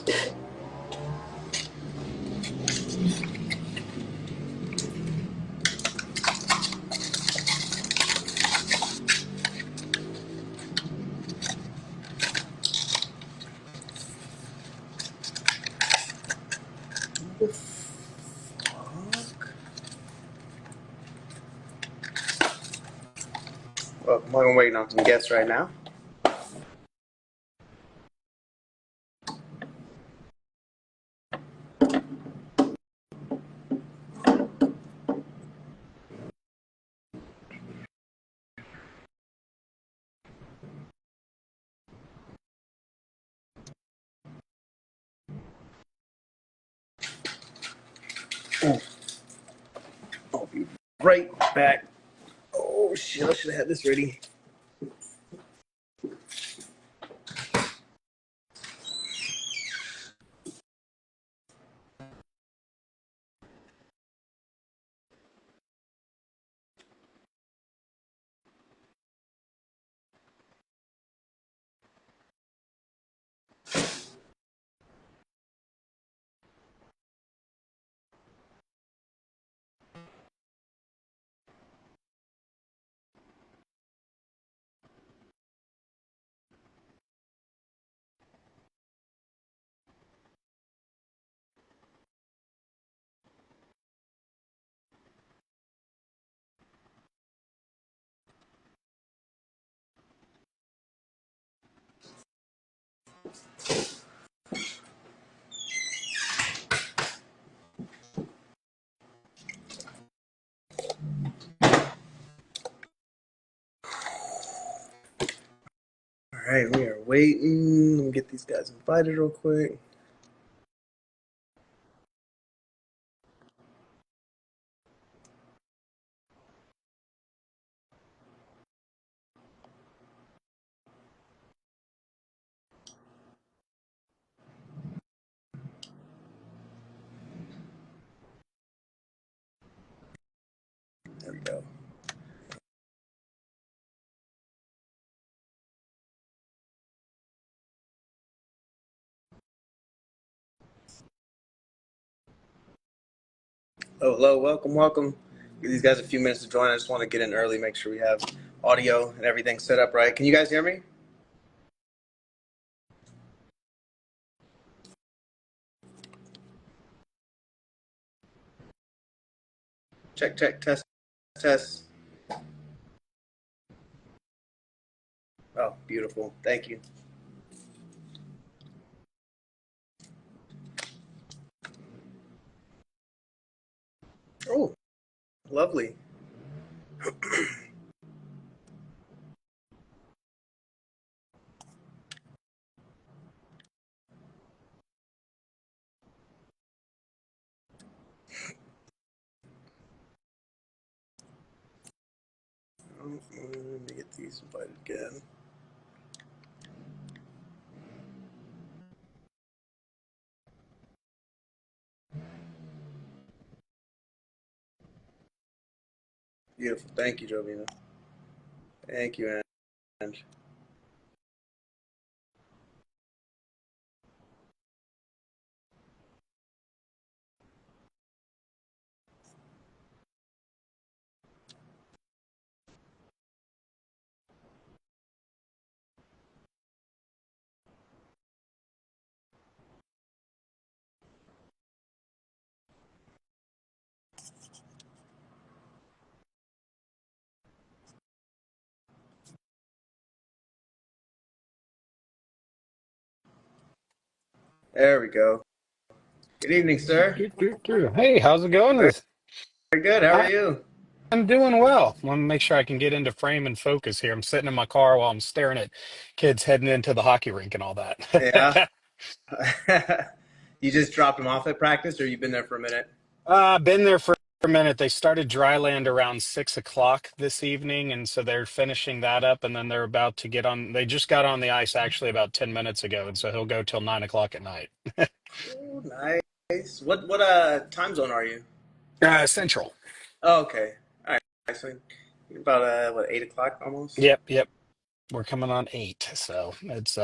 What the fuck? Well, I'm waiting on some guests right now. I'll be right back. Oh shit! I should have had this ready. All right, we are waiting. Let me get these guys invited real quick. There we go. Oh, hello, welcome, welcome. Give these guys a few minutes to join. I just want to get in early, make sure we have audio and everything set up right. Can you guys hear me? Check, check, test, test. Oh, beautiful. Thank you. Oh, lovely. Let me get these invited again. Beautiful. Thank you, Jovina. Thank you, Ange. There we go. Good evening, sir. Hey, how's it going? Very, very good. How are I- you? I'm doing well. Want to make sure I can get into frame and focus here. I'm sitting in my car while I'm staring at kids heading into the hockey rink and all Yeah. that. You just dropped them off at practice, or you've been there for a minute? Been there for a minute. They started dry land around 6 o'clock this evening, and so they're finishing that up, and then they're about to get on. They just got on the ice actually about 10 minutes ago, and so he'll go till 9 o'clock at night. Oh, nice. What time zone are you? Central. Oh, okay. All right. So about what 8 o'clock almost. Yep, yep. We're coming on 8, so it's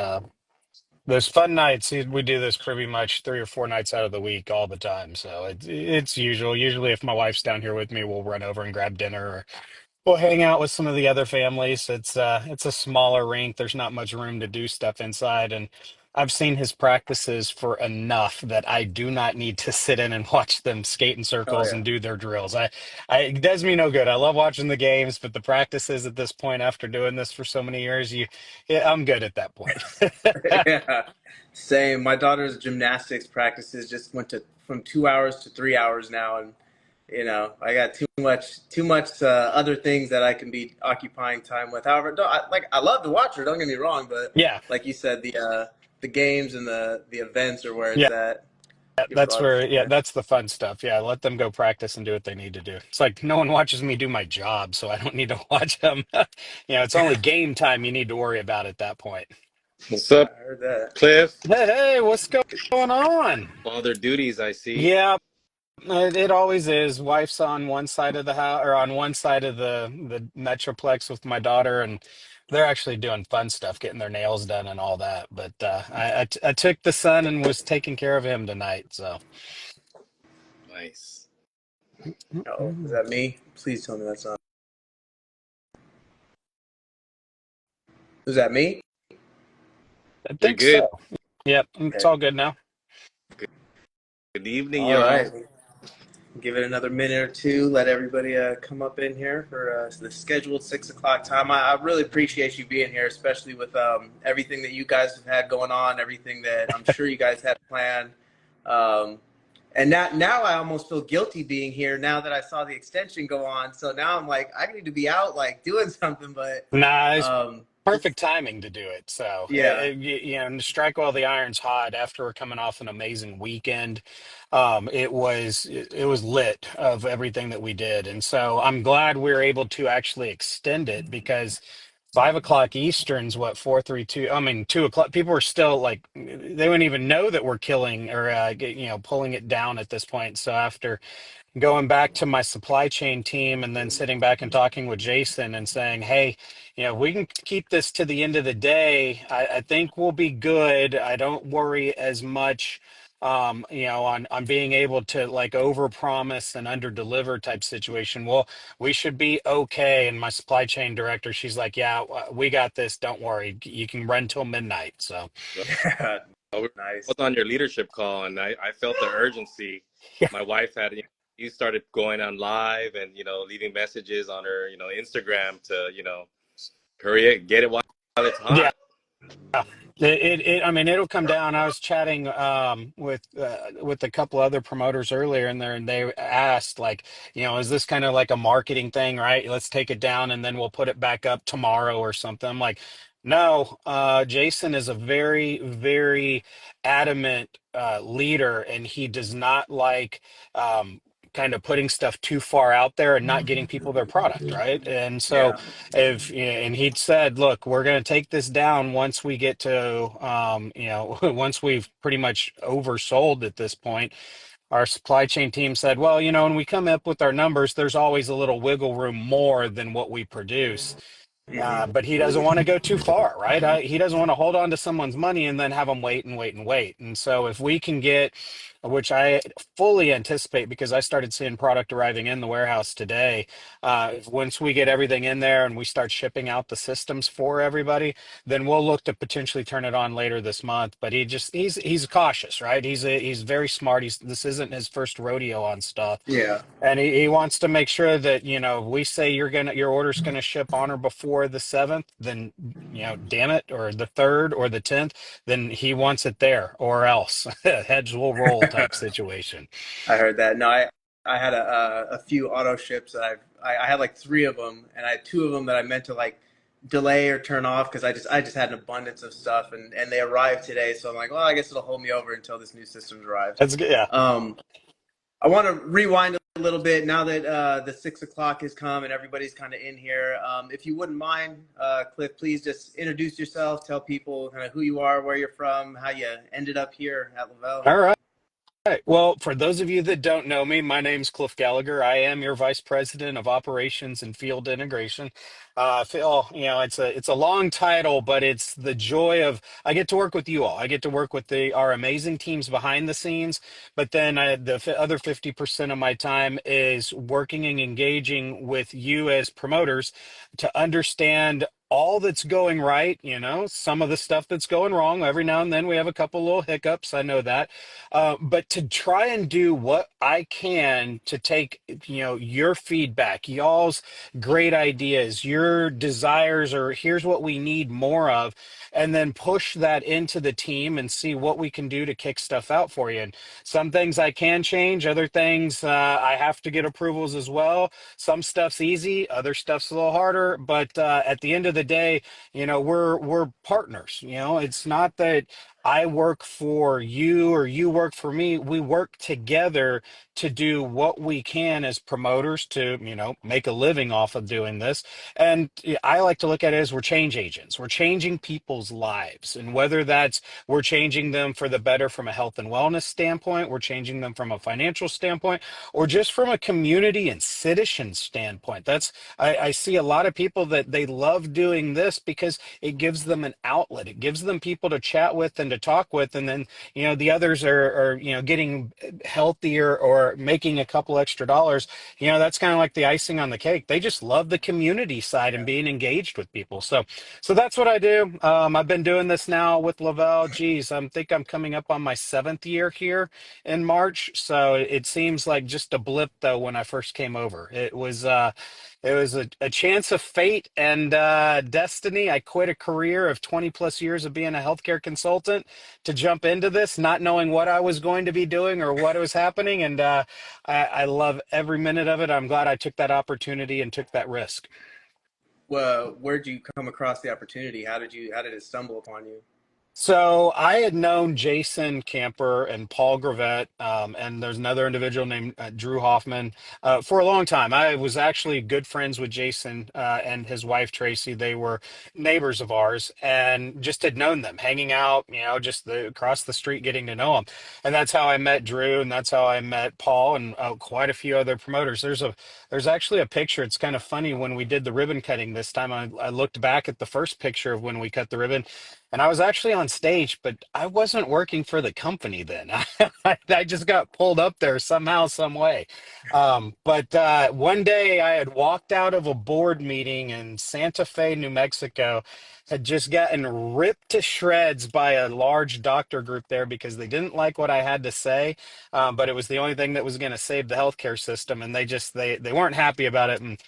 Those fun nights, we do this pretty much 3 or 4 nights out of the week all the time. So it's usual. Usually, if my wife's down here with me, we'll run over and grab dinner, or we'll hang out with some of the other families. It's a smaller rink. There's not much room to do stuff inside, and I've seen his practices for enough that I do not need to sit in and watch them skate in Oh circles yeah. and do their drills. It does me no good. I love watching the games, but the practices at this point, after doing this for so many years, yeah, I'm good at that point. Yeah, same. My daughter's gymnastics practices just went to from 2 hours to 3 hours now, and I got too much other things that I can be occupying time with. However, I love to watch her. Don't get me wrong, but Yeah. like you said, the games and the events are where it's Yeah, at. Your that's father's where, yeah, gym. that's the fun stuff. Yeah, let them go practice and do what they need to do. It's like no one watches me do my job, so I don't need to watch them. It's only game time you need to worry about at that point. What's up, I heard that. Cliff? Hey, hey, what's going on? Father duties, I see. Yeah, it always is. Wife's on one side of the house or on one side of the metroplex with my daughter, and they're actually doing fun stuff, getting their nails done and all that. But I took the son and was taking care of him tonight. So. Nice. Oh, is that me? Please tell me that's not. Is that me? I You're think good. so. Yep, it's Okay. all good now. Good evening, All right. y'all. Give it another minute or two. Let everybody come up in here for the scheduled 6 o'clock time. I really appreciate you being here, especially with everything that you guys have had going on, everything that I'm sure you guys had planned. Um, and now I almost feel guilty being here now that I saw the extension go on. So now I'm like, I need to be out like doing something, but Nice. just Perfect timing to do it. So, yeah, and strike while the iron's hot after we're coming off an amazing weekend. It was lit of everything that we did, and so I'm glad we are able to actually extend it because 5 o'clock Eastern's what 4:32. I mean 2 o'clock. People are still like they wouldn't even know that we're killing or pulling it down at this point. So after going back to my supply chain team and then sitting back and talking with Jason and saying, hey, if we can keep this to the end of the day, I think we'll be good. I don't worry as much, on being able to like overpromise and underdeliver type situation. Well, we should be okay. And my supply chain director, she's like, yeah, we got this. Don't worry. You can run till midnight. So, yeah, I was nice. on your leadership call, and I felt the urgency. My wife had, you started going on live and, leaving messages on her, Instagram to, hurry it, get it while it's yeah. hot. I mean, it'll come down. I was chatting with a couple other promoters earlier in there, and they asked, like, is this kind of like a marketing thing, right? Let's take it down and then we'll put it back up tomorrow or something. I'm like, no, Jason is a very, very adamant leader, and he does not like kind of putting stuff too far out there and not getting people their product, right? And so Yeah, and he'd said, look, we're going to take this down once we get to once we've pretty much oversold at this point. Our supply chain team said, well, when we come up with our numbers, there's always a little wiggle room more than what we produce. But he doesn't want to go too far, right? He doesn't want to hold on to someone's money and then have them wait and wait and wait. And so, if we can get, which I fully anticipate because I started seeing product arriving in the warehouse today, once we get everything in there and we start shipping out the systems for everybody, then we'll look to potentially turn it on later this month. But he's cautious, right? He's very smart. This isn't his first rodeo on stuff. yeah. And he wants to make sure that, if we say your order's gonna ship on or before the 7th, then, damn it, or the 3rd or the 10th, then he wants it there or else heads will roll type situation. I heard that. No, I had a few auto ships that I had like three of them, and I had two of them that I meant to like delay or turn off because I just had an abundance of stuff, and they arrived today. So I'm like, well, I guess it'll hold me over until this new system's arrived. That's good. Yeah. Um, I want to rewind a little bit now that the 6 o'clock has come and everybody's kind of in here. If you wouldn't mind, Cliff, please just introduce yourself, tell people kind of who you are, where you're from, how you ended up here at Le-Vel. All right. Right. Well, for those of you that don't know me, my name's Cliff Gallagher. I am your Vice President of Operations and Field Integration. Phil, it's a long title, but it's the joy of I get to work with you all. I get to work with our amazing teams behind the scenes, but then other 50% of my time is working and engaging with you as promoters to understand all that's going right, some of the stuff that's going wrong. Every now and then we have a couple little hiccups. I know that, but to try and do what I can to take, your feedback, y'all's great ideas, your desires, or here's what we need more of, and then push that into the team and see what we can do to kick stuff out for you. And some things I can change, other things I have to get approvals as well. Some stuff's easy, other stuff's a little harder, but at the end of the day, we're partners. It's not that I work for you or you work for me. We work together to do what we can as promoters to, make a living off of doing this. And I like to look at it as we're change agents. We're changing people's lives. And whether that's we're changing them for the better from a health and wellness standpoint, we're changing them from a financial standpoint, or just from a community and citizen standpoint. I see a lot of people that they love doing this because it gives them an outlet. It gives them people to chat with and to talk with. And then, the others are getting healthier or making a couple extra dollars. That's kind of like the icing on the cake. They just love the community side and being engaged with people. So that's what I do. I've been doing this now with Le-Vel. Geez, I think I'm coming up on my 7th year here in March. So it seems like just a blip though when I first came over. It was a chance of fate and destiny. I quit a career of 20 plus years of being a healthcare consultant to jump into this, not knowing what I was going to be doing or what was happening. And I love every minute of it. I'm glad I took that opportunity and took that risk. Well, where'd you come across the opportunity? How did it stumble upon you? So I had known Jason Camper and Paul Gravett, and there's another individual named Drew Hoffman for a long time. I was actually good friends with Jason and his wife Tracy. They were neighbors of ours, and just had known them, hanging out, just across the street, getting to know them. And that's how I met Drew, and that's how I met Paul, and quite a few other promoters. There's actually a picture. It's kind of funny when we did the ribbon cutting this time. I looked back at the first picture of when we cut the ribbon, and I was actually on stage, but I wasn't working for the company then. I just got pulled up there somehow, some way. But one day I had walked out of a board meeting in Santa Fe, New Mexico, had just gotten ripped to shreds by a large doctor group there because they didn't like what I had to say, but it was the only thing that was going to save the healthcare system, and they weren't happy about it. And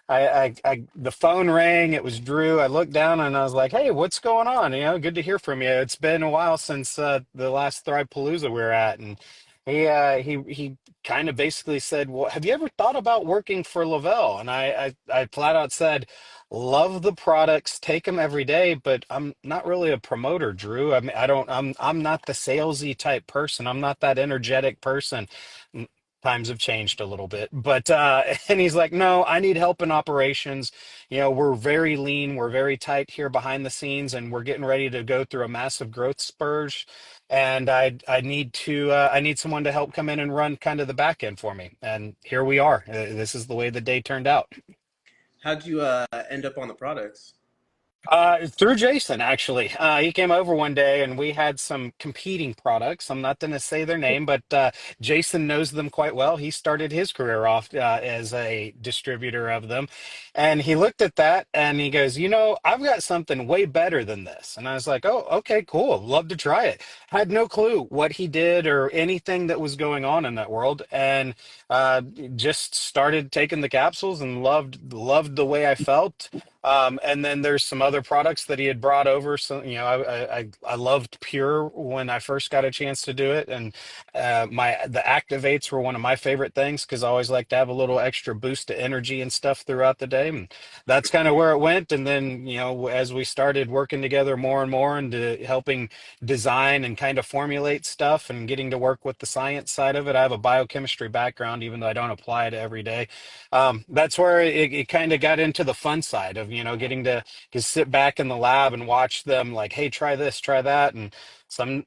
the phone rang. It was Drew. I looked down and I was like, "Hey, what's going on? Good to hear from you. It's been a while since the last Thrive-Palooza we were at." And he kind of basically said, "Well, have you ever thought about working for Le-Vel?" And I flat out said, "Love the products, take them every day, but I'm not really a promoter, Drew. I mean, I'm not the salesy type person. I'm not that energetic person." Times have changed a little bit, but and he's like, "No, I need help in operations. We're very lean, we're very tight here behind the scenes, and we're getting ready to go through a massive growth spurge, and I need someone to help come in and run kind of the back end for me." And here we are. This is the way the day turned out. How'd you end up on the products? Through Jason, actually. He came over one day and we had some competing products. I'm not going to say their name, but Jason knows them quite well. He started his career off as a distributor of them. And he looked at that and he goes, I've got something way better than this. And I was like, oh, okay, cool. Love to try it. Had no clue what he did or anything that was going on in that world. And uh, just started taking the capsules and loved the way I felt. And then there's some other products that he had brought over. So, I loved Pure when I first got a chance to do it. And the activates were one of my favorite things because I always like to have a little extra boost to energy and stuff throughout the day. And that's kind of where it went. And then, as we started working together more and more into helping design and kind of formulate stuff and getting to work with the science side of it, I have a biochemistry background, even though I don't apply it every day. That's where it kind of got into the fun side of, getting to sit back in the lab and watch them like, hey, try this, try that. And Some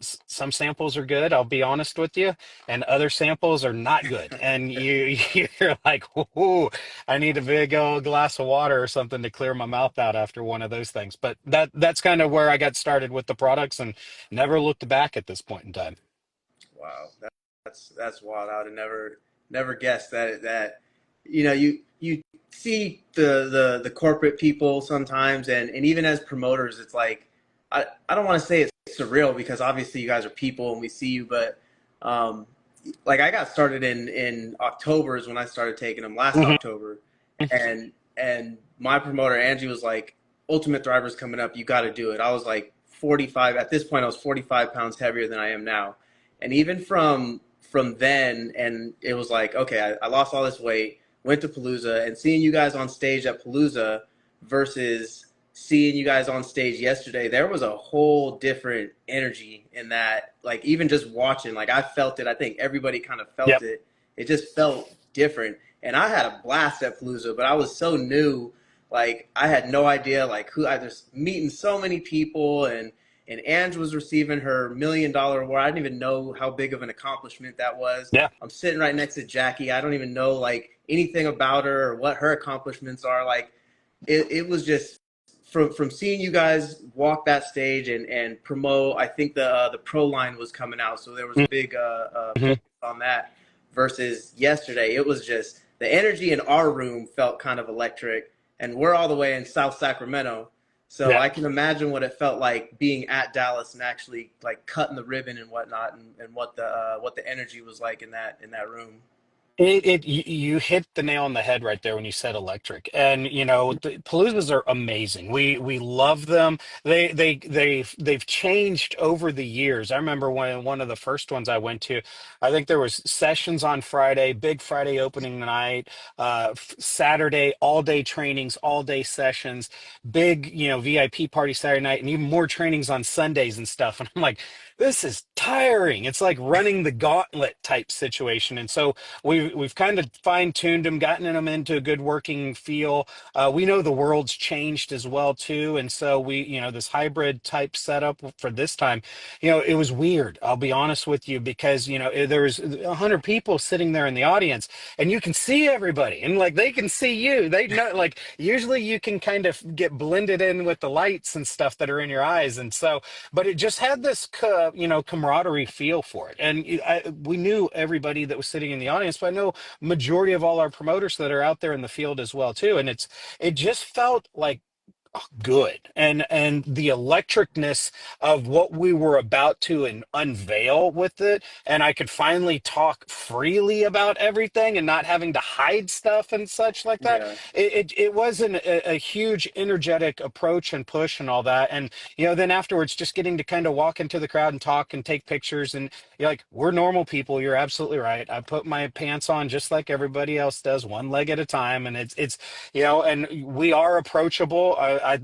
samples are good, I'll be honest with you, and other samples are not good. And you're like, "Ooh, I need a big old glass of water or something to clear my mouth out after one of those things." But that's kind of where I got started with the products and never looked back at this point in time. Wow, that's wild. I would have never guessed that you know you see the corporate people sometimes, and even as promoters, it's like I don't want to say it's surreal because obviously you guys are people and we see you, but um, like I got started in October is when I started taking them last Mhm. October, and my promoter Angie was like, Ultimate Thriver's coming up, you got to do it. I was like 45 at this point. I was 45 pounds heavier than I am now, and even from then, and it was like, okay, I lost all this weight, went to Palooza, and seeing you guys on stage at Palooza versus seeing you guys on stage yesterday, there was a whole different energy in that. Like even just watching, like I felt it. I think everybody kind of felt Yep. it. It just felt different, and I had a blast at Palooza, but I was so new. Like I had no idea like who I was meeting so many people and Ange was receiving her $1 million award. I didn't even know how big of an accomplishment that was. Yeah. I'm sitting right next to Jackie. I don't even know like anything about her or what her accomplishments are. Like it was just from seeing you guys walk that stage and promote. I think the pro line was coming out, so there was a big Mhm. focus on that. Versus yesterday, it was just the energy in our room felt kind of electric, and we're all the way in South Sacramento. So Yeah. I can imagine what it felt like being at Dallas and actually like cutting the ribbon and whatnot, and what the energy was like in that room. You hit the nail on the head right there when you said electric. And the Paloozas are amazing. We love them. They've changed over the years. I remember when one of the first ones I went to, I think there was sessions on Friday, big Friday opening night, Saturday all day trainings, all day sessions, big VIP party Saturday night, and even more trainings on Sundays and stuff. And I'm like, this is tiring. It's like running the gauntlet type situation. And so we've kind of fine tuned them, gotten them into a good working feel. We know the world's changed as well too, and so this hybrid type setup for this time, it was weird. I'll be honest with you because there was 100 people sitting there in the audience, and you can see everybody, and like they can see you. They know, like usually you can kind of get blended in with the lights and stuff that are in your eyes, and so but it just had this camaraderie feel for it, and we knew everybody that was sitting in the audience, but I know majority of all our promoters that are out there in the field as well too, and it just felt like good, and the electricness of what we were about to unveil with it, and I could finally talk freely about everything and not having to hide stuff and such like that. Yeah, It was a huge energetic approach and push and all that, and then afterwards just getting to kind of walk into the crowd and talk and take pictures, and you're like, we're normal people. You're absolutely right. I put my pants on just like everybody else does, one leg at a time, and it's and we are approachable.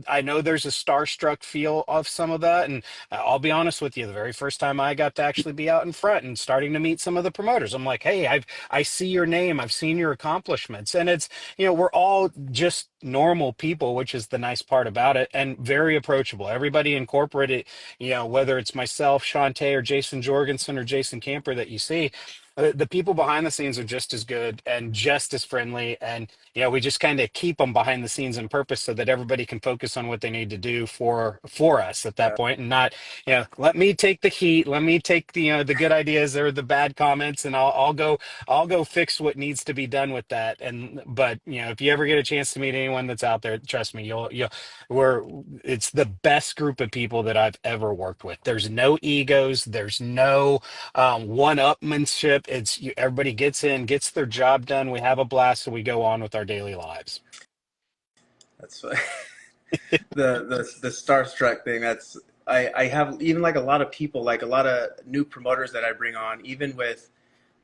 I know there's a starstruck feel of some of that, and I'll be honest with you, the very first time I got to actually be out in front and starting to meet some of the promoters, I'm like, hey, I see your name, I've seen your accomplishments, and it's we're all just normal people, which is the nice part about it, and very approachable. Everybody in corporate, whether it's myself, Shantae, or Jason Jorgensen or Jason Camper that you see. The people behind the scenes are just as good and just as friendly, and we just kind of keep them behind the scenes on purpose so that everybody can focus on what they need to do for us at that yeah, point, and not, let me take the heat, let me take the good ideas or the bad comments, and I'll go fix what needs to be done with that. And but if you ever get a chance to meet anyone that's out there, trust me, you'll we're it's the best group of people that I've ever worked with. There's no egos, there's no one-upmanship. Everybody gets in, gets their job done. We have a blast, so we go on with our daily lives. that's the starstruck thing. That's I have even like a lot of people, like a lot of new promoters that I bring on, even with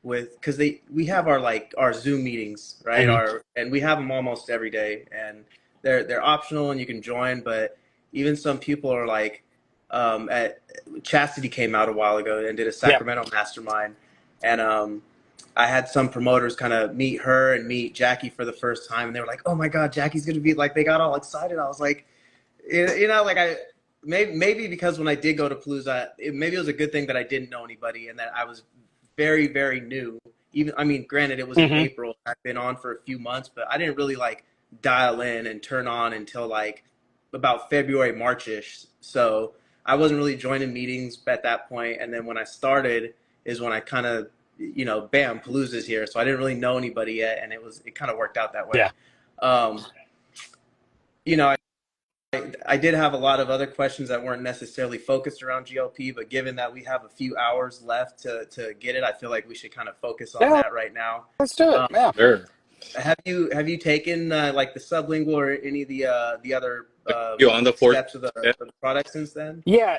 because they we have our like our Zoom meetings, right? Mhm. Our and we have them almost every day, and they're optional and you can join. But even some people are like, at Chastity came out a while ago and did a Yeah. Sacramento mastermind, and I had some promoters kind of meet her and meet Jackie for the first time, and they were like, "Oh my God, Jackie's gonna be like," they got all excited. I was like, like maybe because when I did go to Palooza, maybe it was a good thing that I didn't know anybody and that I was very, very new. Even, I mean, granted, it was in Hmm. April. I've been on for a few months, but I didn't really like dial in and turn on until like about February, Marchish. So I wasn't really joining meetings at that point. And then when I started is when I kind of, bam, Palooza's here. So I didn't really know anybody yet, and it kind of worked out that way. Yeah. Um, you know, I did have a lot of other questions that weren't necessarily focused around GLP, but given that we have a few hours left to get it, I feel like we should kind of focus on Yeah. that right now. Let's do it. Um, Yeah. Sure. have you taken like the sublingual or any of the other You on the fourth steps of step? the product since then? Yeah.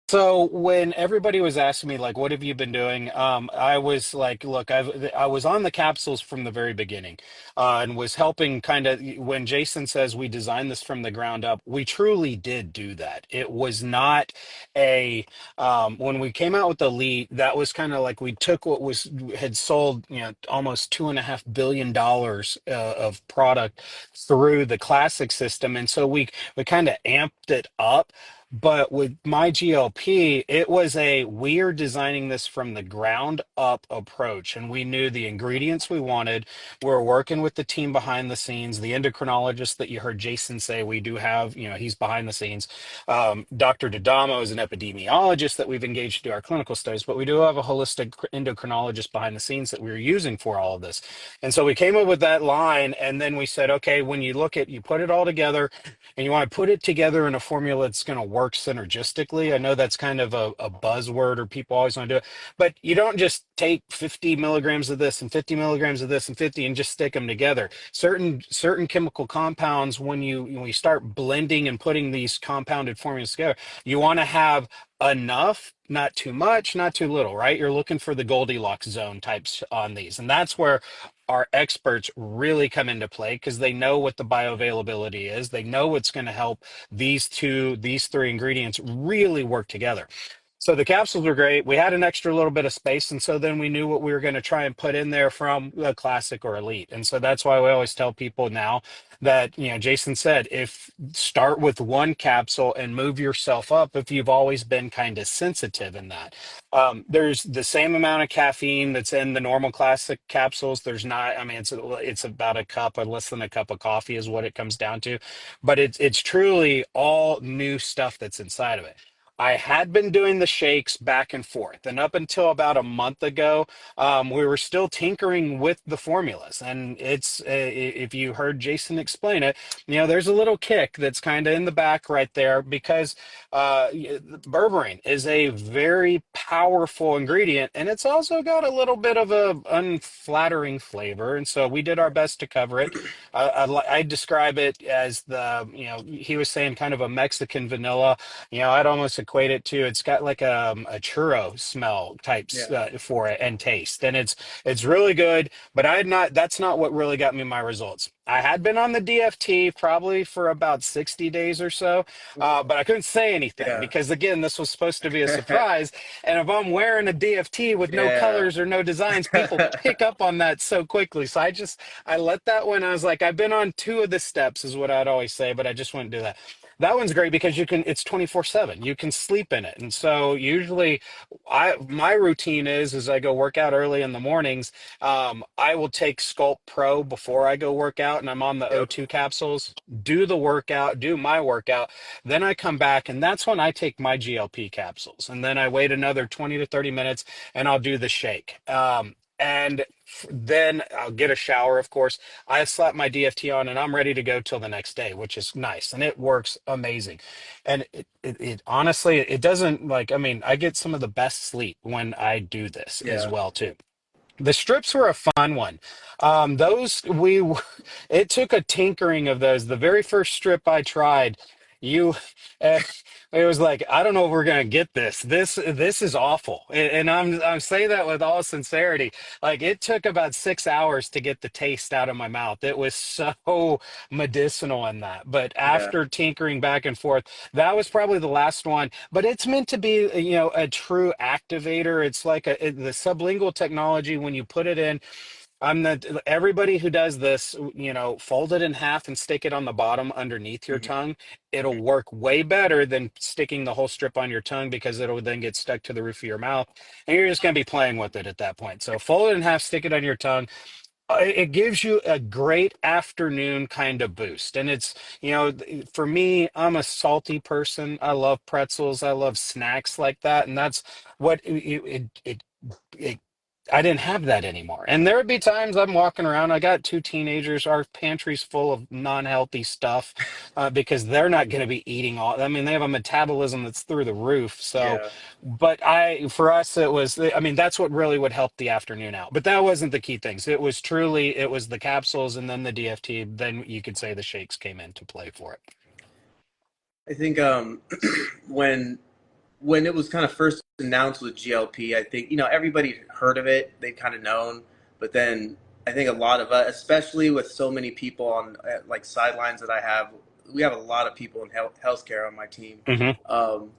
So when everybody was asking me like, "What have you been doing?" I was like, "Look, I was on the capsules from the very beginning, and was helping kind of when Jason says we designed this from the ground up. We truly did do that. It was not a when we came out with the Elite, that was kind of like we took what was had sold, almost $2.5 billion of product through the classic system, and so we kind of amped it up. But with my GLP, it was we are designing this from the ground up approach. And we knew the ingredients we wanted. We're working with the team behind the scenes, the endocrinologist that you heard Jason say we do have, he's behind the scenes. Dr. Dadamo is an epidemiologist that we've engaged to do our clinical studies, but we do have a holistic endocrinologist behind the scenes that we're using for all of this. And so we came up with that line, and then we said, okay, when you put it all together, and you want to put it together in a formula that's going to work synergistically. I know that's kind of a buzzword, or people always want to do it, but you don't just take 50 milligrams of this and 50 milligrams of this and 50 and just stick them together. Certain chemical compounds, when you start blending and putting these compounded formulas together, you want to have enough, not too much, not too little, right? You're looking for the Goldilocks zone types on these. And that's where our experts really come into play, because they know what the bioavailability is. They know what's going to help these three ingredients really work together. So the capsules were great. We had an extra little bit of space, and so then we knew what we were going to try and put in there from the classic or elite. And so that's why we always tell people now that, Jason said, if start with one capsule and move yourself up if you've always been kind of sensitive in that. There's the same amount of caffeine that's in the normal classic capsules. There's not, I mean, it's about a cup or less than a cup of coffee is what it comes down to, but it's truly all new stuff that's inside of it. I had been doing the shakes back and forth, and up until about a month ago, we were still tinkering with the formulas. And if you heard Jason explain it, there's a little kick that's kind of in the back right there, because berberine is a very powerful ingredient, and it's also got a little bit of a unflattering flavor. And so we did our best to cover it. I describe it as he was saying kind of a Mexican vanilla. I'd almost equate it to, it's got like a churro smell types Yeah. for it and taste, and it's really good. But that's not what really got me my results. I had been on the DFT probably for about 60 days or so, but I couldn't say anything Yeah. because, again, this was supposed to be a surprise. And if I'm wearing a DFT with no Yeah. colors or no designs, people pick up on that so quickly. So I let that one. I was like, I've been on two of the steps, is what I'd always say, but I just wouldn't do that. That one's great because it's 24/7. You can sleep in it. And so usually my routine is I go work out early in the mornings. I will take Sculpt Pro before I go work out, and I'm on the Yep. O2 capsules, do the workout, do my workout. Then I come back, and that's when I take my GLP capsules. And then I wait another 20 to 30 minutes, and I'll do the shake. And then I'll get a shower, of course. I slap my DFT on, and I'm ready to go till the next day, which is nice, and it works amazing. And it honestly, it doesn't, like, I mean, I get some of the best sleep when I do this as Yeah. well too. The strips were a fun one. Those it took a tinkering of those. The very first strip I tried, you, eh, it was like, I don't know if we're gonna get this. This is awful, and I'm saying that with all sincerity. Like, it took about 6 hours to get the taste out of my mouth. It was so medicinal in that. But Yeah. after tinkering back and forth, that was probably the last one. But it's meant to be, a true activator. It's like the sublingual technology when you put it in. I'm the everybody who does this, fold it in half and stick it on the bottom underneath your Hmm. tongue. It'll work way better than sticking the whole strip on your tongue because it'll then get stuck to the roof of your mouth. And you're just going to be playing with it at that point. So fold it in half, stick it on your tongue. It gives you a great afternoon kind of boost. And for me, I'm a salty person. I love pretzels. I love snacks like that. And that's what it I didn't have that anymore. And there would be times I'm walking around. I got two teenagers. Our pantry's full of non-healthy stuff because they're not going to be eating all. I mean, they have a metabolism that's through the roof. So, Yeah. but for us, it was. I mean, that's what really would help the afternoon out. But that wasn't the key things. It was the capsules and then the DFT. Then you could say the shakes came into play for it. I think when when it was kind of first announced with GLP, I think everybody heard of it, they kind of known, but then I think a lot of us, especially with so many people on like sidelines that I have, we have a lot of people in healthcare on my team. Hmm. Um,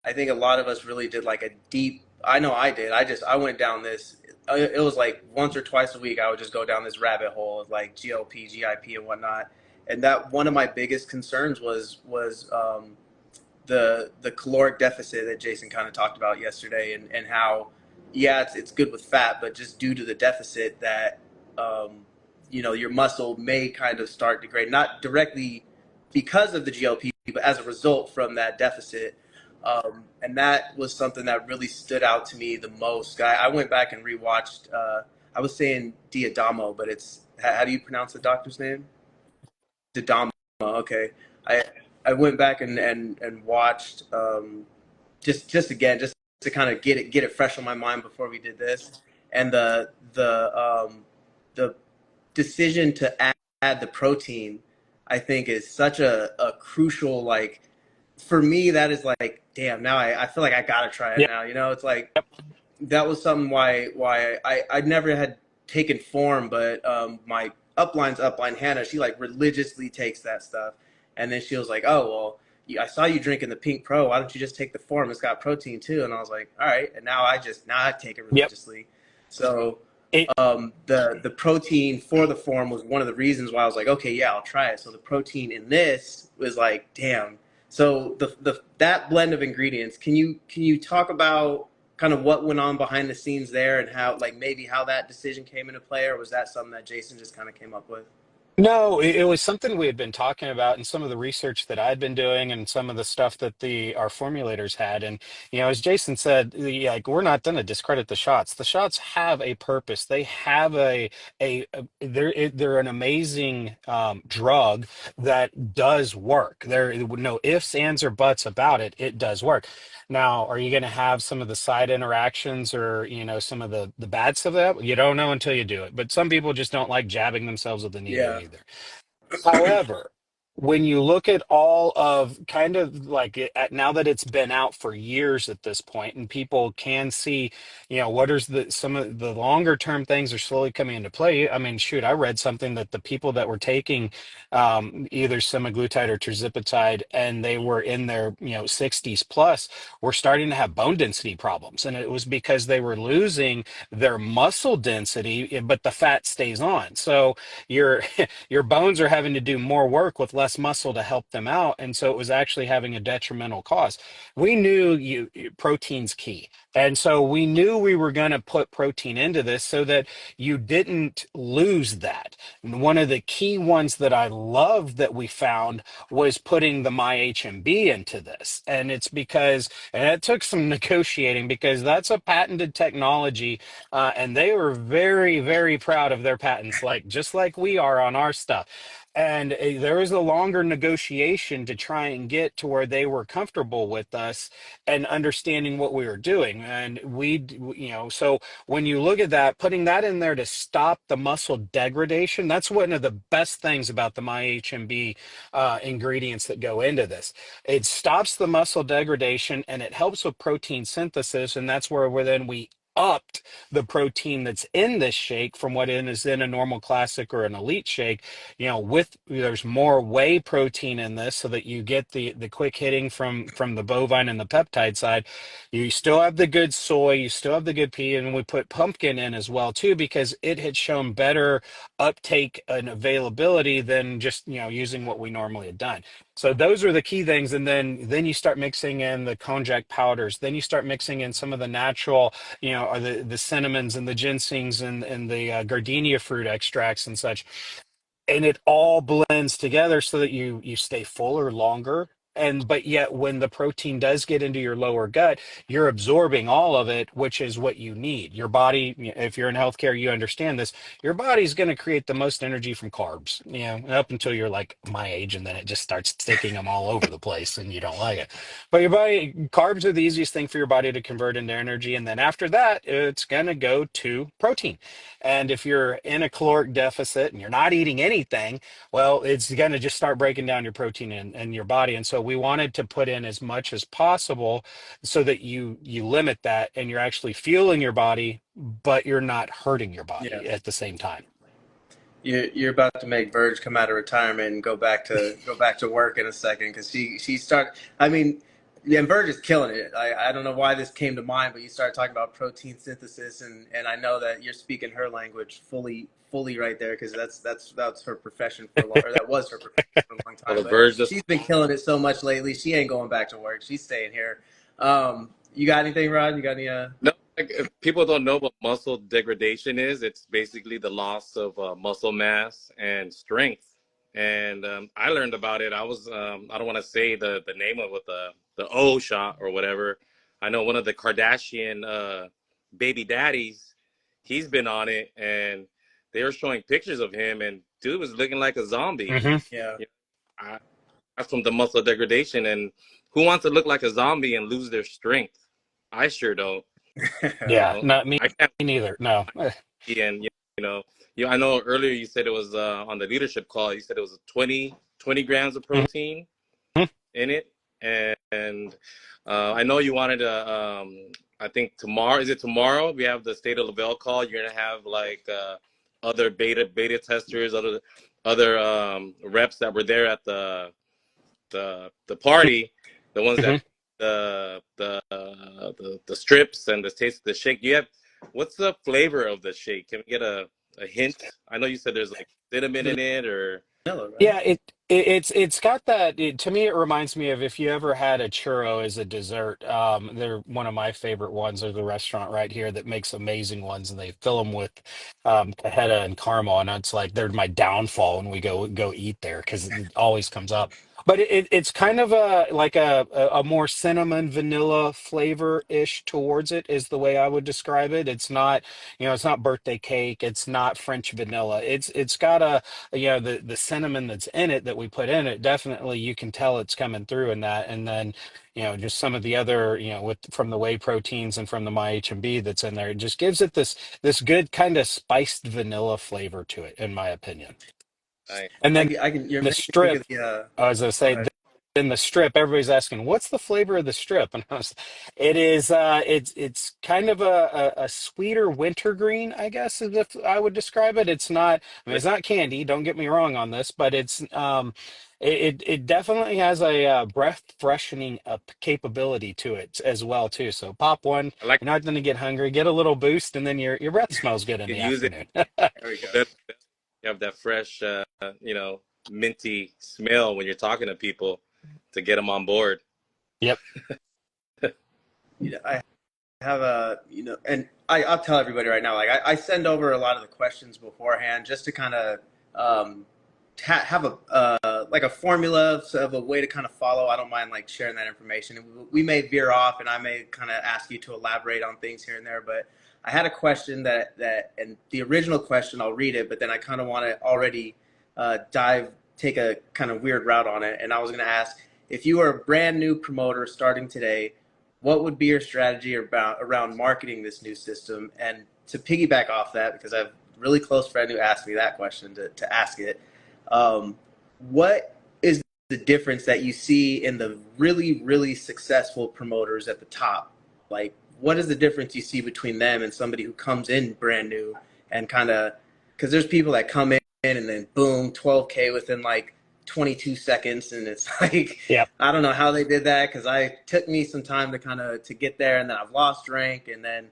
I think a lot of us really did like a deep. I know I did. I went down this. It was like once or twice a week. I would just go down this rabbit hole of like GLP, GIP, and whatnot. And that one of my biggest concerns was the caloric deficit that Jason kind of talked about yesterday, and how yeah it's good with fat, but just due to the deficit that your muscle may kind of start degrade, not directly because of the GLP, but as a result from that deficit. And that was something that really stood out to me the most. I went back and rewatched. I was saying Diadamo, but it's how do you pronounce the doctor's name? Diadamo. Okay. I I went back and watched just again just to kind of get it fresh on my mind before we did this, and the decision to add the protein, I think, is such a crucial, like, for me that is like, damn, now I feel like I gotta try it Yeah. now. It's like that was something why I never had taken form, but my upline Hannah, she like religiously takes that stuff, and then she was like, oh well, I saw you drinking the Pink Pro. Why don't you just take the form? It's got protein too. And I was like, all right. And now I take it Yep. religiously. So It, the protein for the form was one of the reasons why I was like, okay, yeah, I'll try it. So the protein in this was like, damn. So the that blend of ingredients, can you talk about kind of what went on behind the scenes there, and how, like, maybe how that decision came into play, or was that something that Jason just kind of came up with? No, it was something we had been talking about and some of the research that I'd been doing and some of the stuff that the our formulators had. And, as Jason said, like, we're not going to discredit the shots. The shots have a purpose. They have they're an amazing drug that does work. There no ifs, ands, or buts about it. It does work. Now, are you going to have some of the side interactions or, some of the bad stuff of that? You don't know until you do it. But some people just don't like jabbing themselves with a needle Yeah. either. However, when you look at all of kind of like now that it's been out for years at this point, and people can see, what is some of the longer term things are slowly coming into play. I mean, shoot, I read something that the people that were taking either semaglutide or tirzepatide, and they were in their 60s plus, were starting to have bone density problems, and it was because they were losing their muscle density, but the fat stays on. So you're your bones are having to do more work with less muscle to help them out, and so it was actually having a detrimental cause. We knew protein's key, and so we knew we were going to put protein into this so that you didn't lose that. And one of the key ones that I loved that we found was putting the MyHMB into this, and it's because, and it took some negotiating because that's a patented technology, and they were very, very proud of their patents, like just like we are on our stuff. And there was a longer negotiation to try and get to where they were comfortable with us and understanding what we were doing. And so when you look at that, putting that in there to stop the muscle degradation, that's one of the best things about the MyHMB ingredients that go into this. It stops the muscle degradation and it helps with protein synthesis, and that's where then we upped the protein that's in this shake from what is in a normal classic or an elite shake. With there's more whey protein in this, so that you get the quick hitting from the bovine and the peptide side. You still have the good soy, you still have the good pea, and we put pumpkin in as well too, because it had shown better uptake and availability than just using what we normally had done. So those are the key things. And then you start mixing in the konjac powders, then you start mixing in some of the natural, or the cinnamons and the ginsengs and the gardenia fruit extracts and such, and it all blends together so that you stay fuller longer. And but yet when the protein does get into your lower gut, you're absorbing all of it, which is what you need. Your body, if you're in healthcare, you understand this. Your body's going to create the most energy from carbs, up until you're like my age, and then it just starts sticking them all over the place and you don't like it. But your body, carbs are the easiest thing for your body to convert into energy, and then after that it's going to go to protein. And if you're in a caloric deficit and you're not eating anything, well, it's going to just start breaking down your protein in your body. And so we wanted to put in as much as possible so that you limit that and you're actually fueling your body, but you're not hurting your Yeah. body at the same time. You're about to make Verge come out of retirement and go back to work in a second, because she started. I mean, yeah, and Verge is killing it. I don't know why this came to mind, but you started talking about protein synthesis, and I know that you're speaking her language fully right there, because that's her profession for a long, or that was her profession for a long Well, time. the But Verge just she's been killing it so much lately. She ain't going back to work. She's staying here. You got anything, Rod? You got any? no. Like, if people don't know what muscle degradation is, it's basically the loss of muscle mass and strength. And I learned about it. I don't want to say the name of it, the O shot or whatever. I know one of the Kardashian baby daddies, he's been on it, and they were showing pictures of him, and dude was looking like a zombie. Hmm. Yeah. You know, that's from the muscle degradation. And who wants to look like a zombie and lose their strength? I sure don't. Yeah, Know, not me I can't. neither. No. And I know earlier you said it was on the leadership call. You said it was 20 grams of protein in it, and I know you wanted to. I think tomorrow, is it tomorrow? We have the state of Le-Vel call. You're gonna have like other beta testers, other reps that were there at the party, the ones that Mhm. the strips and the taste of the shake. You have, what's the flavor of the shake? Can we get a hint? I know you said there's like cinnamon in it, or Vanilla, right? Yeah, it's got that. To me, it reminds me of if you ever had a churro as a dessert. They're one of my favorite ones. There's a restaurant right here that makes amazing ones, and they fill them with cajeta and caramel, and it's like they're my downfall when we go eat there because it always comes up. But it's kind of a more cinnamon vanilla flavor ish towards it is the way I would describe it. It's not birthday cake. It's not French vanilla. It's got the cinnamon that's in it that we put in it, definitely you can tell it's coming through in that. And then just some of the other with from the whey proteins and from the MyHMB that's in there, it just gives it this good kind of spiced vanilla flavor to it, in my opinion. I And then I can. You're the making me think strip, of the. as I Go say, ahead. in the strip, everybody's asking, "What's the flavor of the strip?" And it's kind of a sweeter wintergreen, I guess, is if I would describe it. It's not, I mean, really it's not candy. Don't get me wrong on this, but it definitely has a breath freshening up capability to it as well too. So pop one, I like you're not going to get hungry, get a little boost, and then your breath smells good in to the use it. afternoon. There we go. Then you have that fresh, minty smell when you're talking to people to get them on board. Yep. I have and I'll tell everybody right now. Like I send over a lot of the questions beforehand just to kind of have a like a formula of a way to kind of follow. I don't mind like sharing that information. We may veer off, and I may kind of ask you to elaborate on things here and there. But I had a question and the original question, I'll read it, but then I kind of want to already take a kind of weird route on it. And I was going to ask, if you were a brand new promoter starting today, what would be your strategy around marketing this new system? And to piggyback off that, because I have a really close friend who asked me that question to ask it, what is the difference that you see in the really, really successful promoters at the top? Like, what is the difference you see between them and somebody who comes in brand new and kind of, because there's people that come in and then boom, 12K within like 22 seconds, and it's like Yeah. I don't know how they did that because I took me some time to kind of to get there, and then I've lost rank, and then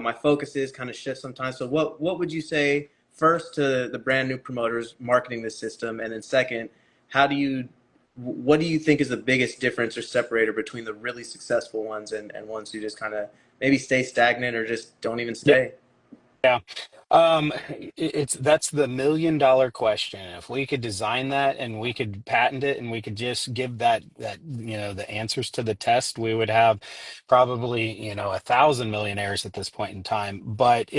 my focus is kind of shift sometimes. So what would you say first to the brand new promoters marketing this system, and then second, how do you what do you think is the biggest difference or separator between the really successful ones and ones who just kind of maybe stay stagnant or just don't even Yeah. stay? Yeah. That's the $1 million question. If we could design that and we could patent it and we could just give the answers to the test, we would have probably, 1,000 millionaires at this point in time. But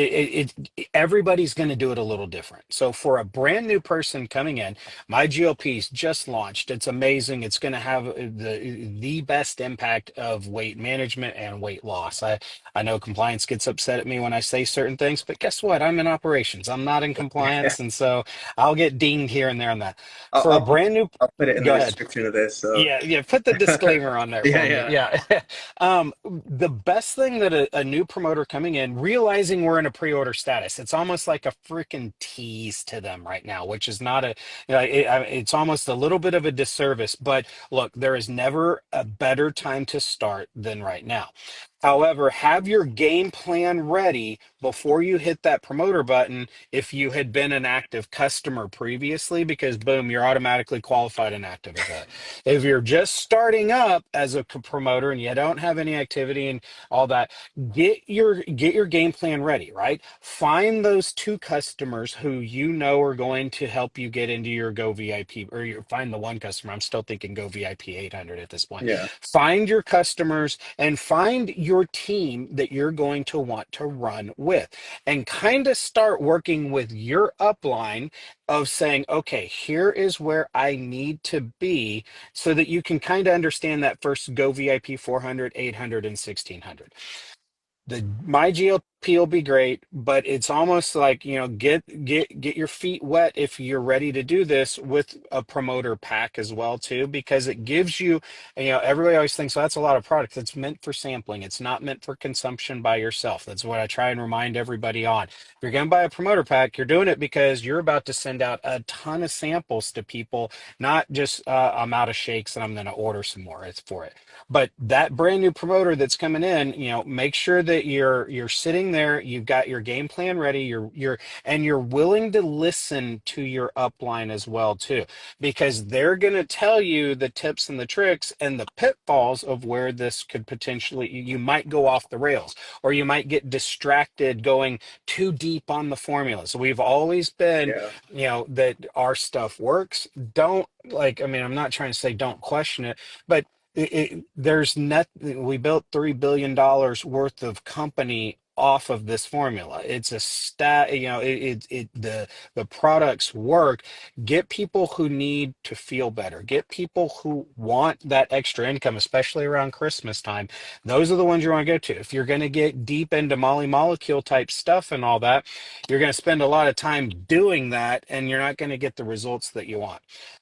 everybody's going to do it a little different. So for a brand new person coming in, my GLP's just launched. It's amazing. It's going to have the best impact of weight management and weight loss. I know compliance gets upset at me when I say certain things, but guess what? I'm in operations. I'm not in compliance, and so I'll get dinged here and there on that. I'll, For a I'll brand new, I'll put it in the go ahead. description of this. So Yeah, yeah. Put the disclaimer on there yeah, for me. yeah, Yeah. The best thing that a new promoter coming in, realizing we're in a pre-order status, it's almost like a freaking tease to them right now, which is not it's almost a little bit of a disservice. But look, there is never a better time to start than right now. However, have your game plan ready before you hit that promoter button if you had been an active customer previously, because boom, you're automatically qualified and active at that. If you're just starting up as a promoter and you don't have any activity and all that, get your game plan ready, right? Find those two customers who you know are going to help you get into your Go VIP, or find the one customer. I'm still thinking Go VIP 800 at this point. yeah, Find your customers and find your team that you're going to want to run with, and kind of start working with your upline of saying, okay, here is where I need to be, so that you can kind of understand that first Go VIP 400, 800, and 1600. My GLP will be great, but it's almost like, get your feet wet if you're ready to do this with a promoter pack as well too, because it gives you, everybody always thinks, well, that's a lot of product. It's meant for sampling. It's not meant for consumption by yourself. That's what I try and remind everybody on. If you're going to buy a promoter pack, you're doing it because you're about to send out a ton of samples to people, not just I'm out of shakes and I'm going to order some more. It's for it. But that brand new promoter that's coming in, make sure that you're sitting there, you've got your game plan ready, you're willing to listen to your upline as well too, because they're going to tell you the tips and the tricks and the pitfalls of where this could potentially, you might go off the rails, or you might get distracted going too deep on the formula. So we've always been, yeah. that our stuff works. Don't, like, I mean, I'm not trying to say don't question it, but there's net we built $3 billion worth of company off of this formula. It's a stat, the products work. Get people who need to feel better, get people who want that extra income, especially around Christmas time. Those are the ones you want to go to. If you're going to get deep into Molly molecule type stuff and all that, you're going to spend a lot of time doing that, and you're not going to get the results that you want.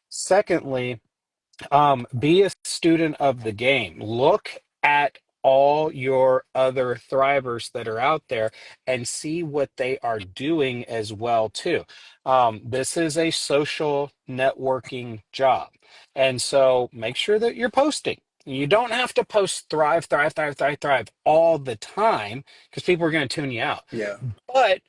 Secondly, be a student of the game. Look at all your other thrivers that are out there and see what they are doing as well too. This is a social networking job, and so make sure that you're posting. You don't have to post thrive, thrive, thrive, thrive, thrive all the time, because people are going to tune you out. Yeah. But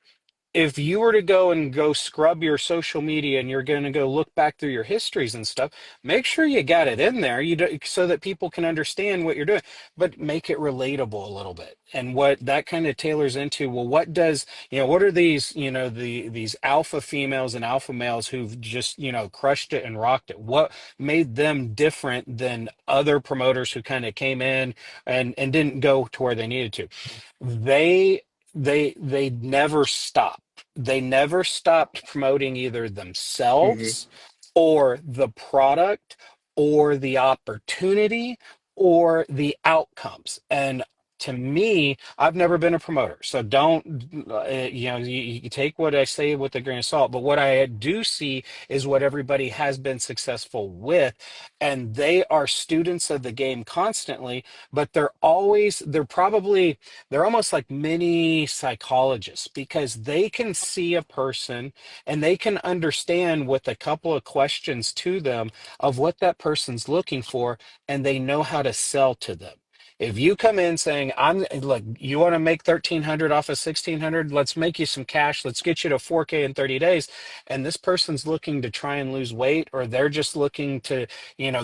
if you were to go scrub your social media and you're going to go look back through your histories and stuff, make sure you got it in there, so that people can understand what you're doing, but make it relatable a little bit. And what that kind of tailors into, well, what are these, these alpha females and alpha males who've just, crushed it and rocked it? What made them different than other promoters who kind of came in and didn't go to where they needed to? They they never stopped. They never stopped promoting either Hmm. themselves or the product or the opportunity or the outcomes. And to me, I've never been a promoter, so don't, you take what I say with a grain of salt. But what I do see is what everybody has been successful with, and they are students of the game constantly, but they're almost like mini psychologists because they can see a person and they can understand with a couple of questions to them of what that person's looking for, and they know how to sell to them. If you come in saying, "I'm look, you want to make 1,300 off of 1,600, let's make you some cash, let's get you to 4K in 30 days," and this person's looking to try and lose weight, or they're just looking to,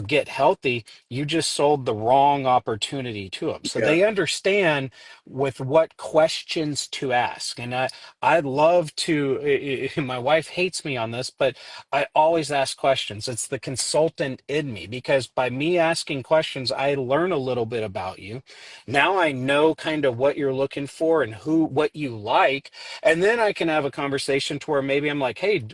get healthy, you just sold the wrong opportunity to them. So Yeah. they understand with what questions to ask. And I love to, my wife hates me on this, but I always ask questions. It's the consultant in me, because by me asking questions, I learn a little bit about you. Now I know kind of what you're looking for and what you like. And then I can have a conversation to where maybe I'm like, "Hey,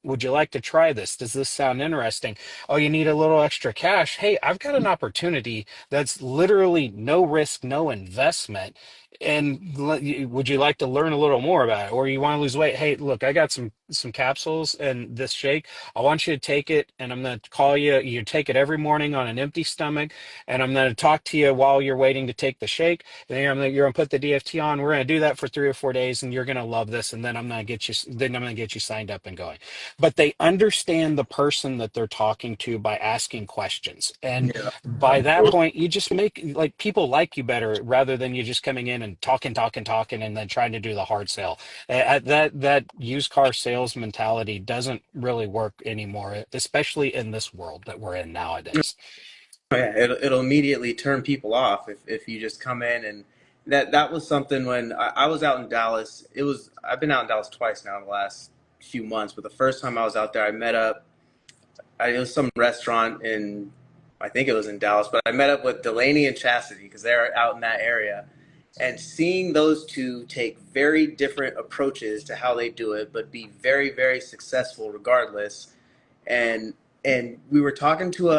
would you like to try this? Does this sound interesting? Oh, you need a little extra cash. Hey, I've got an opportunity that's literally no risk, no investment. And would you like to learn a little more about it? Or you want to lose weight? Hey, look, I got some capsules and this shake. I want you to take it, and I'm going to call you. You take it every morning on an empty stomach, and I'm going to talk to you while you're waiting to take the shake. And then you're going to put the DFT on. We're going to do that for 3 or 4 days, and you're going to love this. And then I'm going to get you signed up and going." But they understand the person that they're talking to by asking questions. And Yeah. by that point, you just make like people like you better, rather than you just coming in and talking, and then trying to do the hard sell. That used car sales mentality doesn't really work anymore, especially in this world that we're in nowadays. Yeah, it'll immediately turn people off if you just come in. And that was something when I was out in Dallas. I've been out in Dallas twice now in the last few months, but the first time I was out there, I met up. It was some restaurant in, I think it was in Dallas, but I met up with Delaney and Chastity because they're out in that area. And seeing those two take very different approaches to how they do it, but be very, very successful regardless. And we were talking to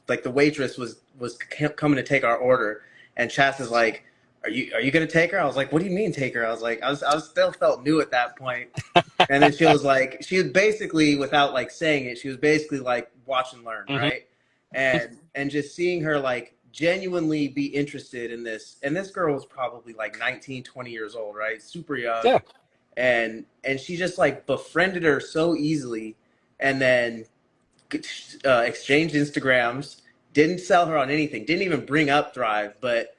like the waitress was coming to take our order, and Chas is like, "Are you gonna take her?" I was like, "What do you mean take her?" I was like, I was still felt new at that point. And then she was like, she was basically, without like saying it, she was basically like, "Watch and learn," Hmm. right? And just seeing her like genuinely be interested in this. And this girl was probably like 19, 20 years old, right? Super young. Yeah. And she just like befriended her so easily, and then exchanged Instagrams. Didn't sell her on anything. Didn't even bring up Thrive, but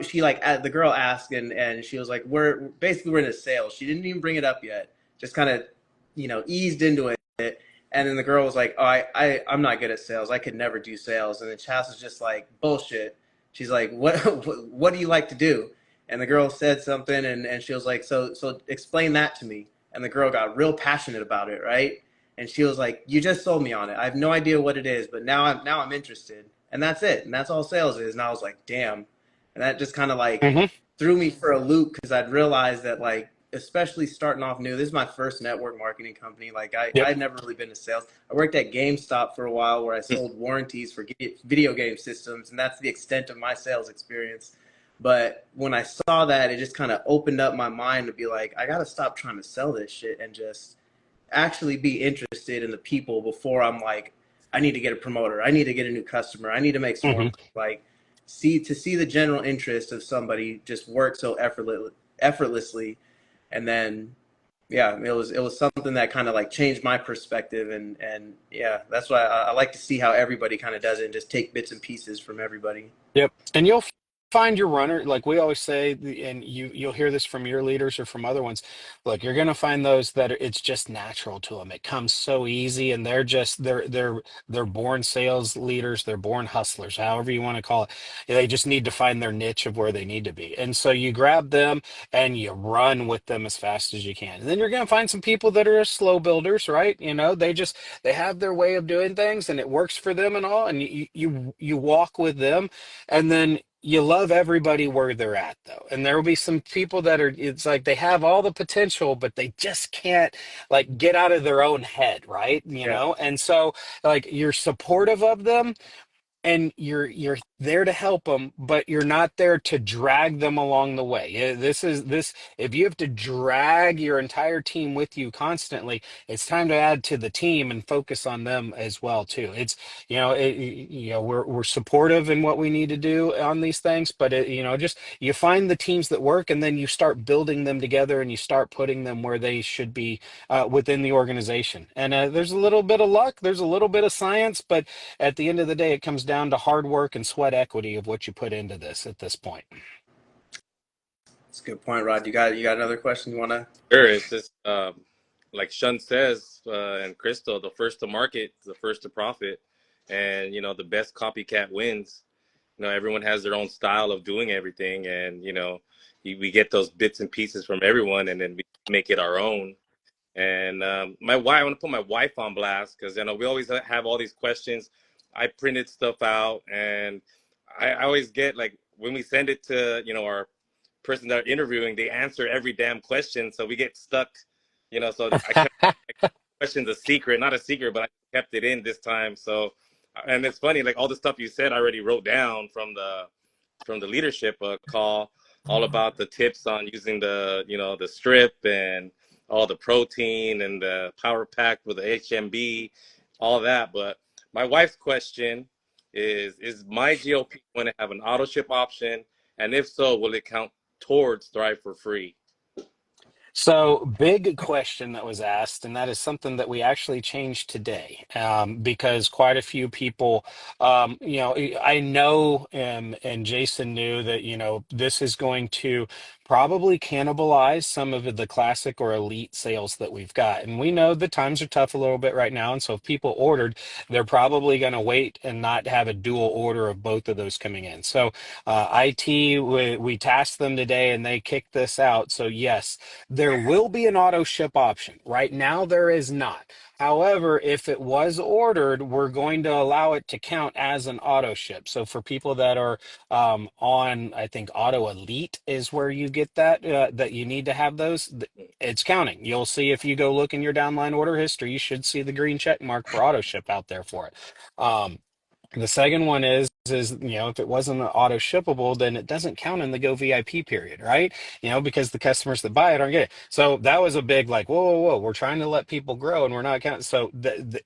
she like the girl asked, and she was like, we're in a sale." She didn't even bring it up yet. Just kind of, eased into it. And then the girl was like, "Oh, I'm not good at sales. I could never do sales." And then Chas was just like, "Bullshit." She's like, "What what do you like to do?" And the girl said something, and she was like, "So explain that to me." And the girl got real passionate about it, right? And she was like, "You just sold me on it. I have no idea what it is, but now I'm interested." And that's it. And that's all sales is. And I was like, "Damn." And that just kind of like Hmm. threw me for a loop, because I'd realized that, like, especially starting off new, this is my first network marketing company. Like, Yep. I'd never really been to sales. I worked at GameStop for a while, where I sold warranties for video game systems, and that's the extent of my sales experience. But when I saw that, it just kind of opened up my mind to be like, I got to stop trying to sell this shit and just actually be interested in the people before I'm like, I need to get a promoter, I need to get a new customer, I need to make some more Hmm. money. Like, see the general interest of somebody just work so effortlessly. And then yeah, it was something that kind of like changed my perspective. And yeah, that's why I like to see how everybody kind of does it and just take bits and pieces from everybody. Yep. And you'll find your runner, like we always say, and you'll hear this from your leaders or from other ones. Look, you're going to find those that it's just natural to them. It comes so easy, and they're born sales leaders. They're born hustlers, however you want to call it. They just need to find their niche of where they need to be. And so you grab them and you run with them as fast as you can. And then you're going to find some people that are slow builders, right? They have their way of doing things, and it works for them and all. And you walk with them, and then you love everybody where they're at, though. And there will be some people that are, it's like they have all the potential, but they just can't like get out of their own head, right? Yeah. And so like you're supportive of them, and there to help them, but you're not there to drag them along the way. This if you have to drag your entire team with you constantly, it's time to add to the team and focus on them as well too. It's we're supportive in what we need to do on these things, but just you find the teams that work, and then you start building them together, and you start putting them where they should be within the organization. And there's a little bit of luck, there's a little bit of science, but at the end of the day, it comes down to hard work and sweat equity of what you put into this at this point. That's a good point, Rod. You got another question you want to? Sure, it's just like Shun says, and Crystal, the first to market, the first to profit, and the best copycat wins. Everyone has their own style of doing everything, and we get those bits and pieces from everyone, and then we make it our own. And my wife, I want to put my wife on blast because we always have all these questions. I printed stuff out, and I always get like when we send it to our person that are interviewing, they answer every damn question, so we get stuck. So I kept questions a secret, not a secret, but I kept it in this time. So, and it's funny, like all the stuff you said, I already wrote down from the leadership call, all about the tips on using the strip and all the protein and the power pack with the HMB, all that. But my wife's question is my GLP going to have an auto ship option? And if so, will it count towards Thrive for Free? So, big question that was asked, and that is something that we actually changed today, because quite a few people, I know, and Jason knew that, this is going to probably cannibalize some of the classic or elite sales that we've got. And we know the times are tough a little bit right now. And so, if people ordered, they're probably going to wait and not have a dual order of both of those coming in. So, IT, we tasked them today and they kicked this out. So, yes, there will be an auto ship option. Right now, there is not. However, if it was ordered, we're going to allow it to count as an auto ship. So for people that are on, I think Auto Elite is where you get that you need to have those. It's counting. You'll see if you go look in your downline order history, you should see the green check mark for auto ship out there for it. The second one is if it wasn't auto shippable, then it doesn't count in the Go VIP period, right? Because the customers that buy it aren't getting it. So that was a big like, whoa, whoa, whoa, we're trying to let people grow and we're not counting. So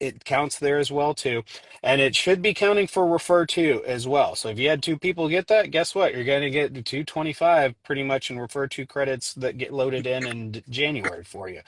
it counts there as well too, and it should be counting for refer to as well. So if you had two people get that, guess what? You're going to get 225 pretty much in refer to credits that get loaded in January for you.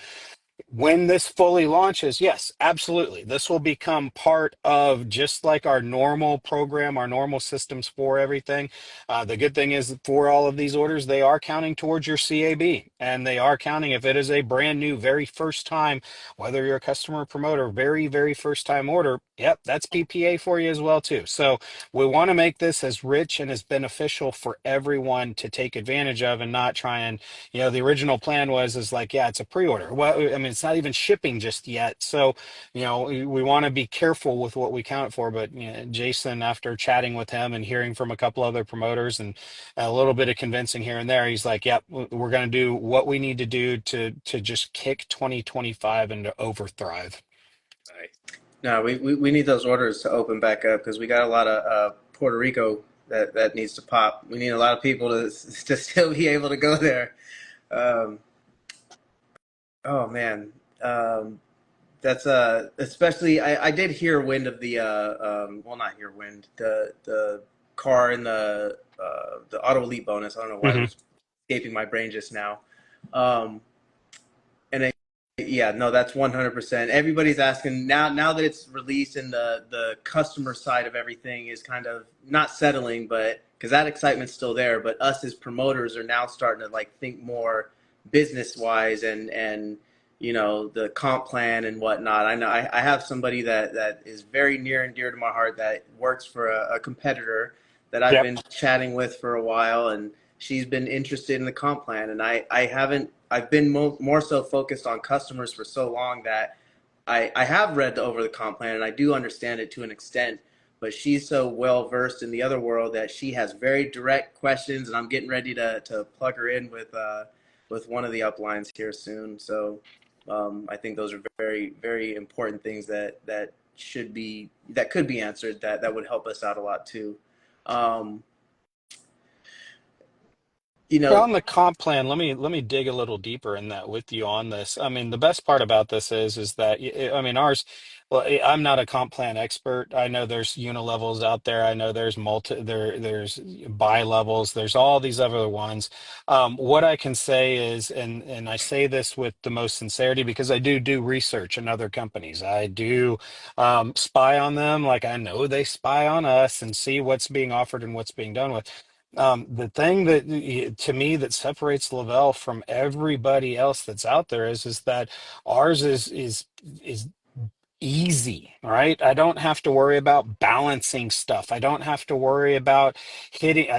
When this fully launches, yes, absolutely. This will become part of just like our normal program, our normal systems for everything. The good thing is for all of these orders, they are counting towards your CAB, and they are counting if it is a brand new, very first time, whether you're a customer or promoter, very, very first time order. Yep, that's PPA for you as well too. So we want to make this as rich and as beneficial for everyone to take advantage of, and not try and the original plan is like, yeah, it's a pre-order. Well, I mean, it's not even shipping just yet. So, we want to be careful with what we count for. But Jason, after chatting with him and hearing from a couple other promoters and a little bit of convincing here and there, he's like, yep, we're going to do what we need to do to just kick 2025 into overthrive. Nice. No, we need those orders to open back up because we got a lot of Puerto Rico that needs to pop. We need a lot of people to still be able to go there. Um, oh man, that's especially I did hear wind of the well, not hear wind, the car and the auto elite bonus. I don't know why it Hmm. was escaping my brain just now. Um, and yeah, no, that's 100%. Everybody's asking now that it's released and the customer side of everything is kind of not settling, but because that excitement's still there, but us as promoters are now starting to like think more business wise and the comp plan and whatnot. I know I have somebody that is very near and dear to my heart that works for a competitor that I've Yep. been chatting with for a while, and she's been interested in the comp plan, and I haven't. I've been more so focused on customers for so long that I have read over the comp plan and I do understand it to an extent, but she's so well versed in the other world that she has very direct questions, and I'm getting ready to plug her in with one of the uplines here soon. So I think those are very, very important things that could be answered that would help us out a lot too. Um, you Yeah, know, on the comp plan, let me dig a little deeper in that with you on this. I mean, the best part about this is that I mean ours. Well, I'm not a comp plan expert. I know there's unilevels out there. I know there's there's bi levels. There's all these other ones. What I can say is, and I say this with the most sincerity because I do research in other companies. I do spy on them, like I know they spy on us and see what's being offered and what's being done with. The thing that to me that separates Le-Vel from everybody else that's out there is that ours is easy, right? I don't have to worry about balancing stuff. I don't have to worry about hitting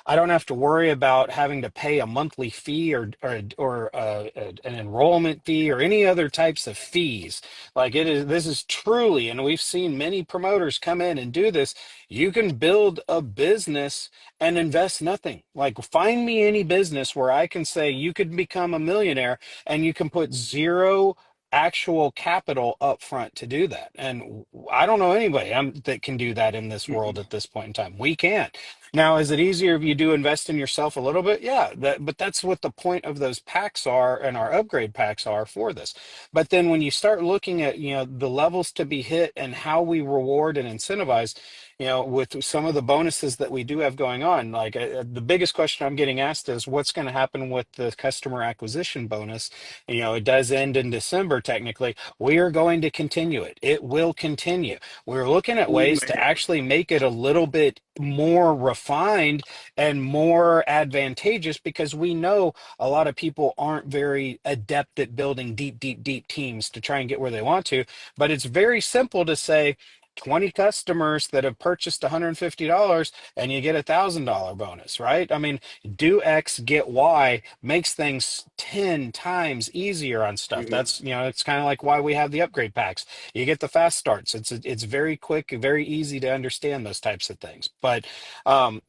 I don't have to worry about having to pay a monthly fee or an enrollment fee or any other types of fees. Like it is, this is truly, and we've seen many promoters come in and do this. You can build a business and invest nothing. Like find me any business where I can say you could become a millionaire and you can put zero actual capital up front to do that. And I don't know anybody that can do that in this world at this point in time. We can't. Now, is it easier if you do invest in yourself a little bit? Yeah, but that's what the point of those packs are and our upgrade packs are for this. But then when you start looking at, the levels to be hit and how we reward and incentivize, with some of the bonuses that we do have going on, like the biggest question I'm getting asked is what's going to happen with the customer acquisition bonus. It does end in December, technically. We are going to continue it. It will continue. We're looking at oh ways to man, actually make it a little bit more refined and more advantageous because we know a lot of people aren't very adept at building deep teams to try and get where they want to. But it's very simple to say, 20 customers that have purchased $150 and you get $1,000 bonus, right? I mean, do X, get Y makes things 10 times easier on stuff. hmm That's, it's kind of like why we have the upgrade packs. You get the fast starts. It's very quick, very easy to understand those types of things. But, I'm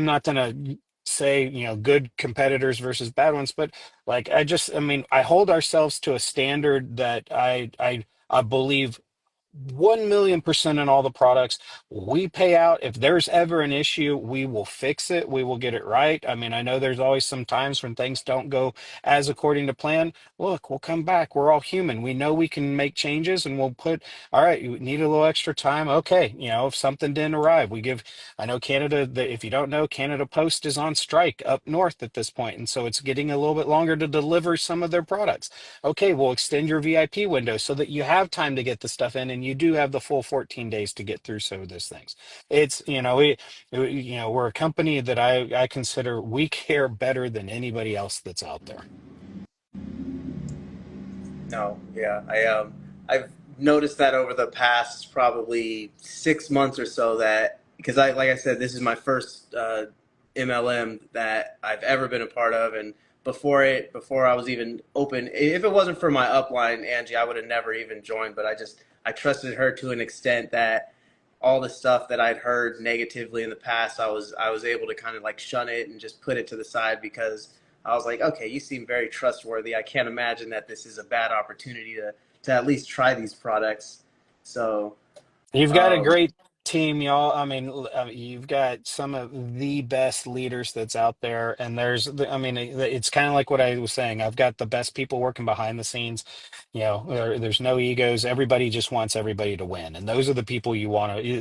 not going to say, good competitors versus bad ones, but like, I mean, I hold ourselves to a standard that I believe 1,000,000% in all the products. We pay out. If there's ever an issue, we will fix it. We will get it right. I mean, I know there's always some times when things don't go as according to plan. Look, we'll come back. We're all human. We know we can make changes and we'll put, all right, you need a little extra time. Okay. If something didn't arrive, I know Canada, if you don't know, Canada Post is on strike up north at this point, and so it's getting a little bit longer to deliver some of their products. Okay, we'll extend your VIP window so that you have time to get the stuff in and you do have the full 14 days to get through some of those things. It's, we're a company that I consider we care better than anybody else that's out there. no, yeah, I've noticed that over the past probably 6 months or so that because like I said, this is my first MLM that I've ever been a part of, and before I was even open, if it wasn't for my upline Angie, I would have never even joined. But I trusted her to an extent that all the stuff that I'd heard negatively in the past, I was able to kind of like shun it and just put it to the side because I was like, okay, you seem very trustworthy. I can't imagine that this is a bad opportunity to at least try these products. So, You've got a um, great team, y'all. I mean, you've got some of the best leaders that's out there, and I mean, it's kind of like what I was saying. I've got the best people working behind the scenes. There's no egos. Everybody just wants everybody to win, and those are the people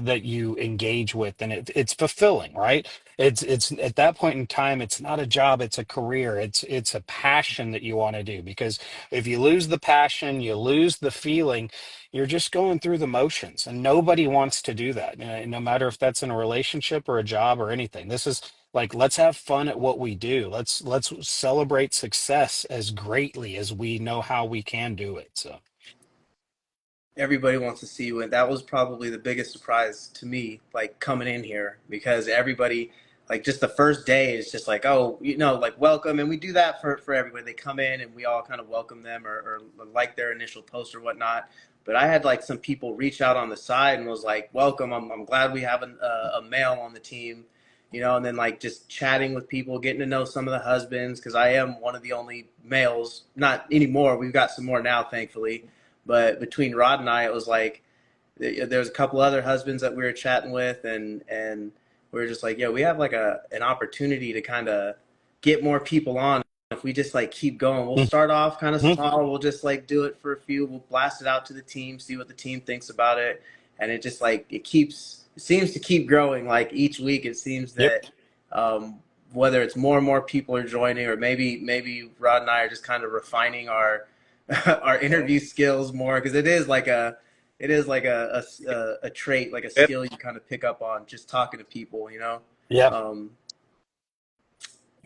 that you engage with, and it's fulfilling, right? It's at that point in time, it's not a job, it's a career. It's a passion that you want to do because if you lose the passion, you lose the feeling, you're just going through the motions, and nobody wants to do that. No matter if that's in a relationship or a job or anything. This is like, let's have fun at what we do. Let's celebrate success as greatly as we know how we can do it. So everybody wants to see you, and that was probably the biggest surprise to me, like coming in here, because everybody, like just the first day is just like, oh, like welcome, and we do that for everybody. They come in and we all kind of welcome them or like their initial post or whatnot. But I had like some people reach out on the side and was like, welcome, I'm glad we have a male on the team. And then like just chatting with people, getting to know some of the husbands, because I am one of the only males, not anymore. We've got some more now, thankfully, but between Rod and I, it was like there was a couple other husbands that we were chatting with, and we're just like, yeah, we have like an opportunity to kind of get more people on. If we just like keep going, we'll start off kind of Mhm. small. We'll just like do it for a few. We'll blast it out to the team, see what the team thinks about it, and it just like it seems to keep growing. Like each week, it seems Yep. that um, whether it's more and more people are joining, or maybe Rod and I are just kind of refining our our interview skills more, because it is like a trait, like a skill you kind of pick up on just talking to people, you know. Yep. Um,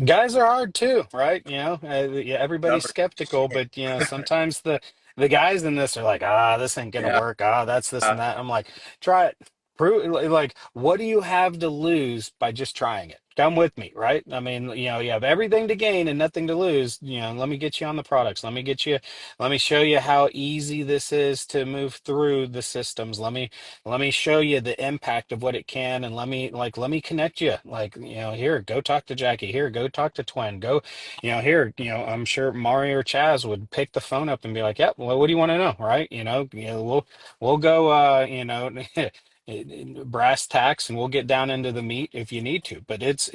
Guys are hard too, right? Yeah, everybody's Stubborn. skeptical, but sometimes the guys in this are like, this ain't gonna Yeah. work. That's this and that. I'm like, try it. Prove like, what do you have to lose by just trying it? Come with me, right? I mean, you have everything to gain and nothing to lose. Let me get you on the products. Let me show you how easy this is to move through the systems. Let me show you the impact of what it can, and let me connect you. Like, here, go talk to Jackie. Here, go talk to Twin. Go, here, I'm sure Mario or Chaz would pick the phone up and be like, "Yep, well, what do you want to know?" Right? We'll go, brass tacks, and we'll get down into the meat if you need to. But it's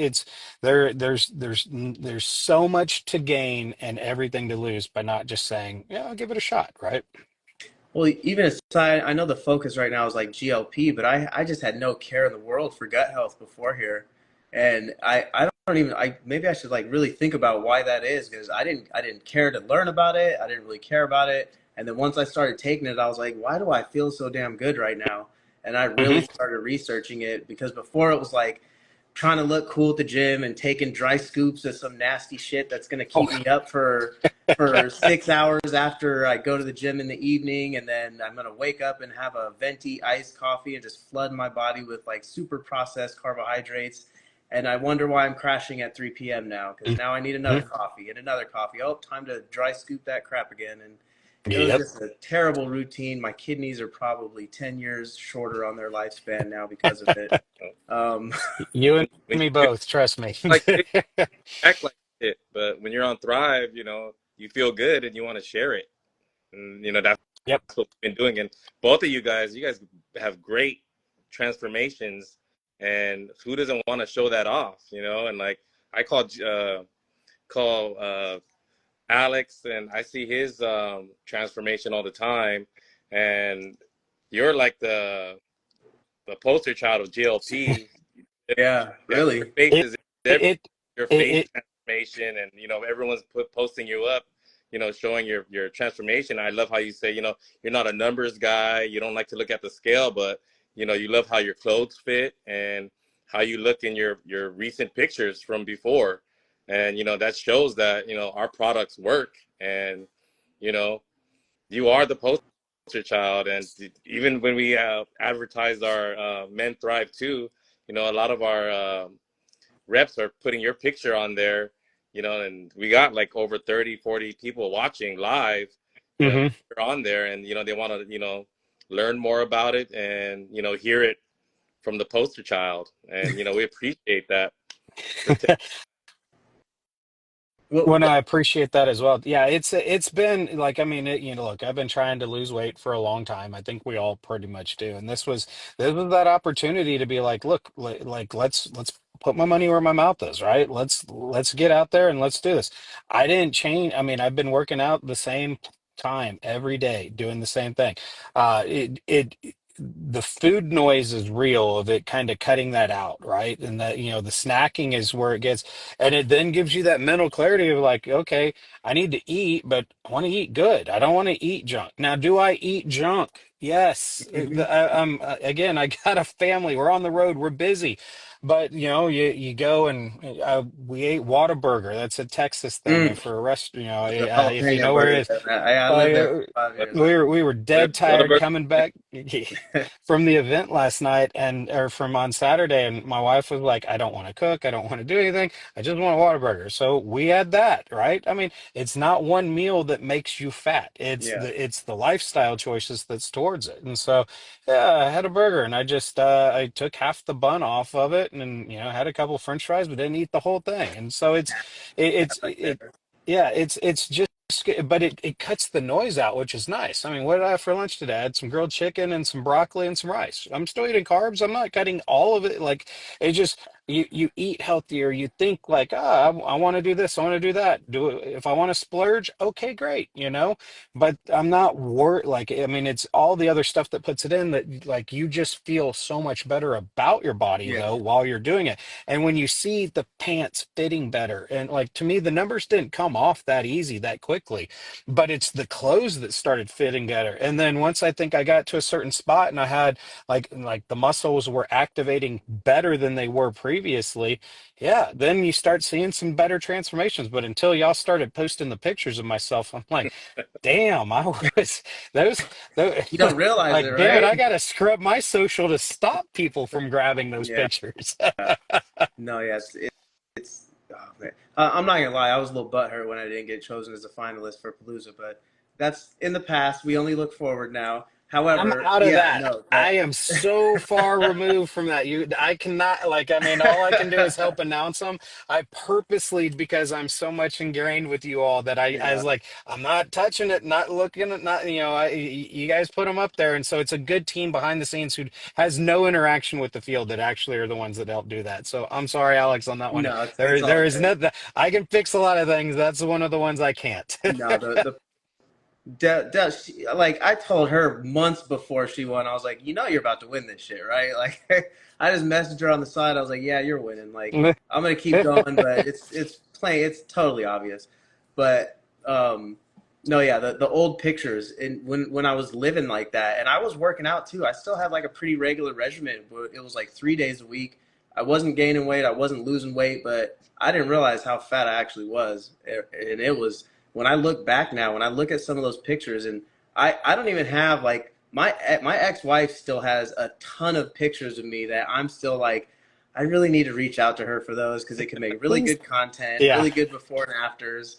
there's so much to gain and everything to lose by not just saying, "Yeah, I'll give it a shot." Right? Well, even aside, I know the focus right now is like GLP, but I just had no care in the world for gut health before here, and I don't even maybe I should like really think about why that is, because I didn't care to learn about it. I didn't really care about it, and then once I started taking it, I was like, why do I feel so damn good right now? And I really Hmm. started researching it, because before it was like trying to look cool at the gym and taking dry scoops of some nasty shit that's gonna Oh, keep me up for 6 hours after I go to the gym in the evening, and then I'm gonna wake up and have a venti iced coffee and just flood my body with like super processed carbohydrates. And I wonder why I'm crashing at 3 p.m. now, because now I need another mhm. coffee and another coffee. Oh, time to dry scoop that crap again. And it was Yep. just a terrible routine. My kidneys are probably 10 years shorter on their lifespan now because of it. Um, You when and when me you both, trust me. like shit, act like it, but when you're on Thrive, you feel good and you want to share it, and Yep. what we've been doing. And both of you guys have great transformations, and who doesn't want to show that off, And like I call Alex, and I see his transformation all the time, and you're like the poster child of GLP. yeah, Your really. face It is everywhere. it Your it, face it transformation, and everyone's posting you up, showing your transformation. I love how you say, you're not a numbers guy. You don't like to look at the scale, but you love how your clothes fit and how you look in your recent pictures from before, and that shows that our products work, and you know you are the poster child. And even when we advertise our Men Thrive too, a lot of our reps are putting your picture on there, and we got like over 30, 40 people watching live, mhm. you're on there, and they want to learn more about it, and hear it from the poster child, and we appreciate that. So Well, no, What I appreciate that as well. Yeah, it's been like, I mean, look, I've been trying to lose weight for a long time. I think we all pretty much do. And this was that opportunity to be like, look, like let's put my money where my mouth is, right? Let's get out there and let's do this. I didn't change. I mean, I've been working out the same time every day, doing the same thing. The food noise is real of it kind of cutting that out, right? And that, the snacking is where it gets, and it then gives you that mental clarity of like, okay, I need to eat, but I want to eat good. I don't want to eat junk. Now, do I eat junk? Yes. Again, I got a family. We're on the road. We're busy. But you go and we ate Whataburger. That's a Texas thing mm, for a rest. the If you jalapeno know where it burger. is. I lived there Uh, for 5 years. we were dead tired Whataburger. coming back from the event last night, and or from on Saturday, and my wife was like, "I don't want to cook. I don't want to do anything. I just want a Whataburger." So we had that, right? I mean, it's not one meal that makes you fat. Yeah. It's the lifestyle choices that's towards it. And so, yeah, I had a burger, and I took half the bun off of it, and had a couple French fries, but didn't eat the whole thing. And so it's it, Yeah, it's right it there. yeah, it's just but it cuts the noise out, which is nice. I mean, what did I have for lunch today? I had some grilled chicken and some broccoli and some rice. I'm still eating carbs. I'm not cutting all of it. Like it just you eat healthier. You think like, ah, I want to do this. I want to do that. Do it if I want to splurge. Okay, great. But I'm not worried. Like, I mean, it's all the other stuff that puts it in that, like, you just feel so much better about your body, Yeah. though, while you're doing it. And when you see the pants fitting better, and like, to me, the numbers didn't come off that easy, that quickly, but it's the clothes that started fitting better. And then once I think I got to a certain spot and I had like the muscles were activating better than they were previously, yeah, then you start seeing some better transformations. But until y'all started posting the pictures of myself, I'm like, damn, I was those You don't realize it, like, damn it, right? I gotta scrub my social to stop people from grabbing those Yeah. pictures. No, yeah, it's oh man. I'm not gonna lie, I was a little butthurt when I didn't get chosen as a finalist for Palooza, but that's in the past. We only look forward now. I'm However, out of yeah, that. no, I that am so far removed from that. I cannot, like, I mean, all I can do is help announce them. I purposely, because I'm so much ingrained with you all, that I yeah, was like, I'm not touching it, not looking at, not, you guys put them up there. And so it's a good team behind the scenes who has no interaction with the field that actually are the ones that help do that. So I'm sorry, Alex, on that one. no, it's There all is good. no, I can fix a lot of things. That's one of the ones I can't. No, like I told her months before she won, I was like, you know, you're about to win this shit, right? Like, I just messaged her on the side. I was like, yeah, you're winning. Like, I'm gonna keep going, but it's plain, it's totally obvious. But no, yeah, the old pictures and when I was living like that, and I was working out too. I still had like a pretty regular regimen, but it was like 3 days a week. I wasn't gaining weight, I wasn't losing weight, but I didn't realize how fat I actually was, and it was when I look back now, when I look at some of those pictures, and I don't even have like my ex-wife still has a ton of pictures of me that I'm still like, I really need to reach out to her for those because it can make really Please. good content, Yeah. really good before and afters.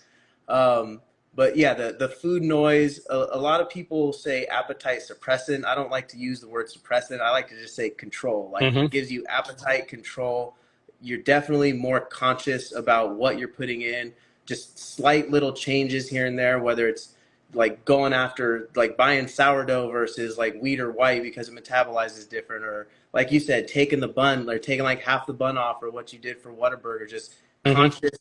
Um, but yeah, the food noise. A lot of people say appetite suppressant. I don't like to use the word suppressant. I like to just say control. Like Hmm. it gives you appetite control. You're definitely more conscious about what you're putting in, just slight little changes here and there, whether it's like going after like buying sourdough versus like wheat or white because it metabolizes different, or like you said, taking the bun or taking like half the bun off, or what you did for Whataburger, just Hmm. conscious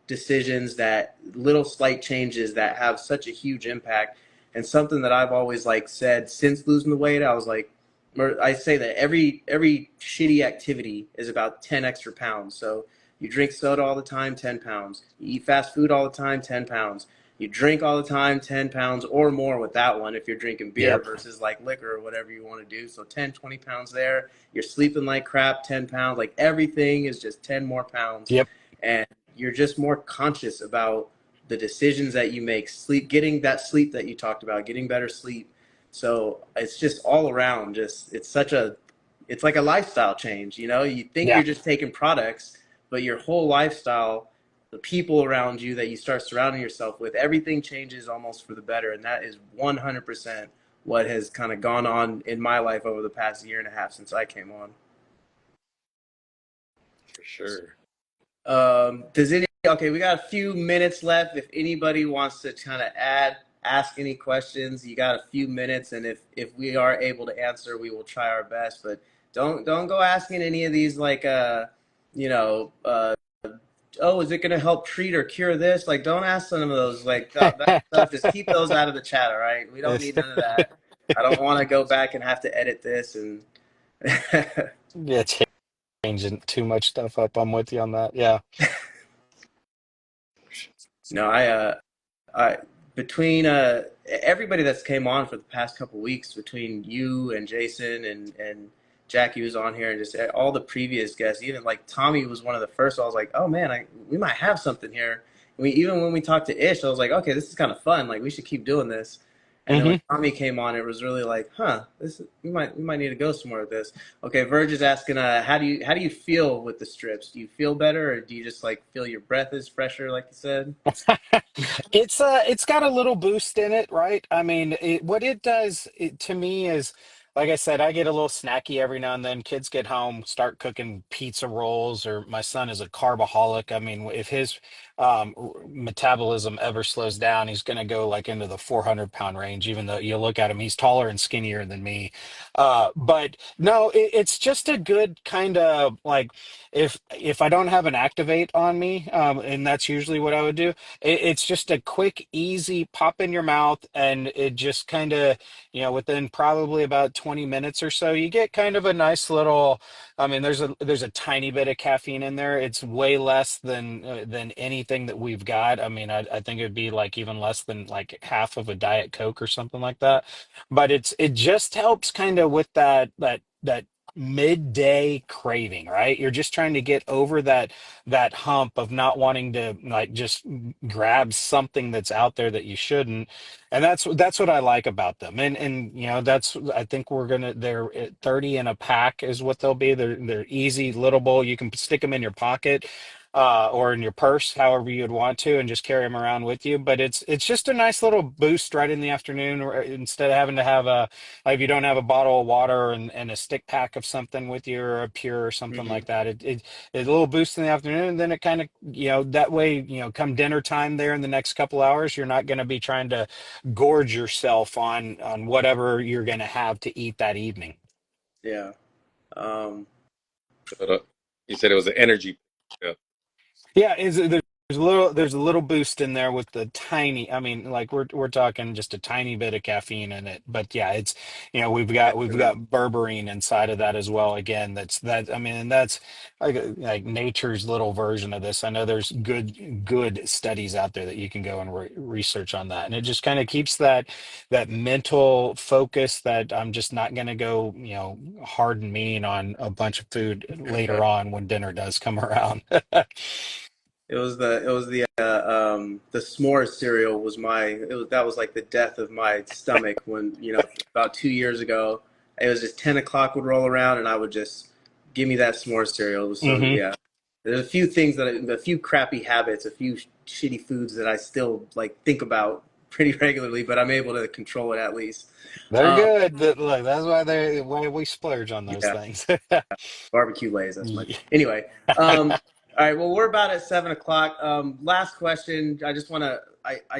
decisions, that little slight changes that have such a huge impact. And something that I've always like said since losing the weight, I was like, or I say that every shitty activity is about 10 extra pounds. So you drink soda all the time, 10 pounds. You eat fast food all the time, 10 pounds. You drink all the time, 10 pounds or more with that one if you're drinking beer Yep. versus like liquor or whatever you want to do. So 10, 20 pounds there. You're sleeping like crap, 10 pounds. Like everything is just 10 more pounds. Yep. And you're just more conscious about the decisions that you make, sleep, getting that sleep that you talked about, getting better sleep. So it's just all around, just it's like a lifestyle change. You think Yeah. you're just taking products, but your whole lifestyle, the people around you that you start surrounding yourself with, everything changes almost for the better. And that is 100% what has kind of gone on in my life over the past year and a half since I came on. For sure. Does any Okay, we got a few minutes left. If anybody wants to kind of ask any questions, you got a few minutes, and if we are able to answer, we will try our best. But don't go asking any of these like you know, oh, is it going to help treat or cure this? Like, don't ask some of those like that stuff. Just keep those out of the chat. All right, we don't need none of that. I don't want to go back and have to edit this and. Yeah, changing too much stuff up. I'm with you on that. Yeah. No, I between everybody that's came on for the past couple weeks, between you and Jason and Jackie was on here, and just all the previous guests, even like Tommy was one of the first. So I was like, oh man, we might have something here. Even when we talked to Ish, I was like, okay, this is kind of fun. Like we should keep doing this. And then when Hmm. Tommy came on, it was really like, huh, we might need to go somewhere with this. Okay, Verge is asking, how do you feel with the strips? Do you feel better, or do you just like feel your breath is fresher, like you said? It's got a little boost in it, right? I mean, what it does to me is like I said, I get a little snacky every now and then. Kids get home, start cooking pizza rolls, or my son is a carbaholic. I mean, if his metabolism ever slows down, he's going to go like into the 400-pound range, even though you look at him, he's taller and skinnier than me. But no, it's just a good kind of like if I don't have an activate on me, and that's usually what I would do, it's just a quick, easy pop in your mouth, and it just kind of, within probably about 20 minutes or so, you get kind of a nice little, I mean, there's a tiny bit of caffeine in there. It's way less than anything that we've got. I mean, I think it'd be like even less than like half of a Diet Coke or something like that. But it just helps kind of with that midday craving, right? You're just trying to get over that hump of not wanting to like just grab something that's out there that you shouldn't. And that's what I like about them. And that's, I think they're at 30 in a pack is what they'll be. They're easy little bowl. You can stick them in your pocket. Or in your purse, however you'd want to, and just carry them around with you. But it's just a nice little boost right in the afternoon, or instead of having to have like if you don't have a bottle of water and a stick pack of something with you or a pure or something Hmm. like that. It's a little boost in the afternoon, and then it kind of, that way, come dinner time there in the next couple hours, you're not going to be trying to gorge yourself on whatever you're going to have to eat that evening. Yeah. Um, But, you said it was an energy. Yeah. Yeah, there's a little boost in there with the tiny. I mean, like we're talking just a tiny bit of caffeine in it, but yeah, it's we've got extra we've nice. got berberine inside of that as well. Again, that I mean, and that's like nature's little version of this. I know there's good studies out there that you can go and research on that, and it just kind of keeps that mental focus that I'm just not going to go hard and mean on a bunch of food later on when dinner does come around. The s'mores cereal was that was like the death of my stomach when, about 2 years ago, it was just 10 o'clock would roll around and I would just give me that s'mores cereal. So Hmm. yeah, there's a few things a few crappy habits, a few shitty foods that I still like think about pretty regularly, but I'm able to control it at least. They're Um, good. Look, that's why we splurge on those yeah. things. Barbecue Lays. That's my Yeah. anyway. All right. Well, we're about at 7 o'clock. Last question. I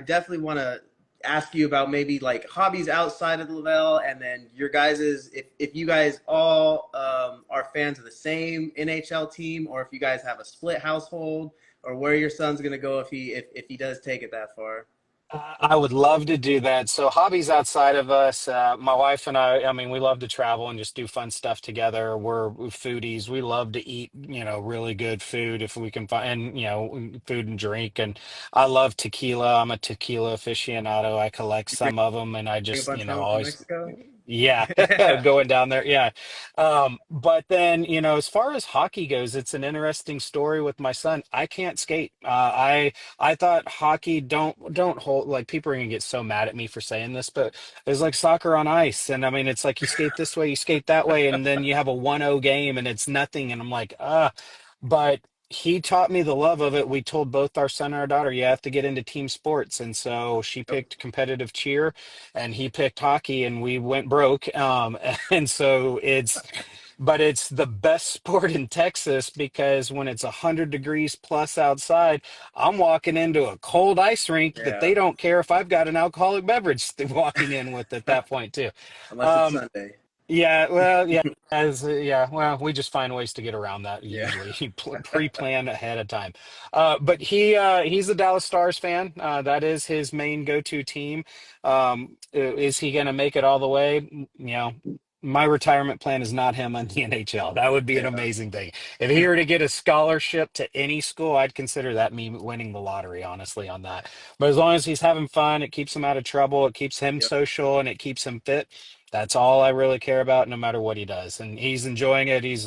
definitely want to ask you about maybe like hobbies outside of the Le-Vel, and then your guys's if you guys all are fans of the same NHL team, or if you guys have a split household, or where your son's gonna go if he does take it that far. I would love to do that. So hobbies outside of us, my wife and I mean, we love to travel and just do fun stuff together. We're foodies. We love to eat, really good food if we can find, and, food and drink. And I love tequila. I'm a tequila aficionado. I collect You some of them, and I bring a just, bunch home from always, Mexico. yeah, Yeah. going down there. Yeah. But then, as far as hockey goes, it's an interesting story with my son. I can't skate. I thought hockey don't hold, like people are gonna get so mad at me for saying this, but it's like soccer on ice. And I mean it's like you skate this way, you skate that way, and then you have a 1-0 game and it's nothing. And I'm like, but he taught me the love of it. We told both our son and our daughter, you have to get into team sports. And so she Yep. picked competitive cheer and he picked hockey and we went broke. And so it's the best sport in Texas because when it's 100 degrees plus outside, I'm walking into a cold ice rink that Yeah. they don't care if I've got an alcoholic beverage walking in with at that point too. Unless it's Um, Sunday. yeah, well, yeah, yeah, well, we just find ways to get around that Yeah. usually. You pre-plan ahead of time. But he's a Dallas Stars fan. That is his main go-to team. Is he going to make it all the way? My retirement plan is not him on the NHL. That would be an Yeah. amazing thing. If he were to get a scholarship to any school, I'd consider that me winning the lottery, honestly, on that. But as long as he's having fun, it keeps him out of trouble, it keeps him Yep. social, and it keeps him fit. That's all I really care about, no matter what he does. And he's enjoying it. He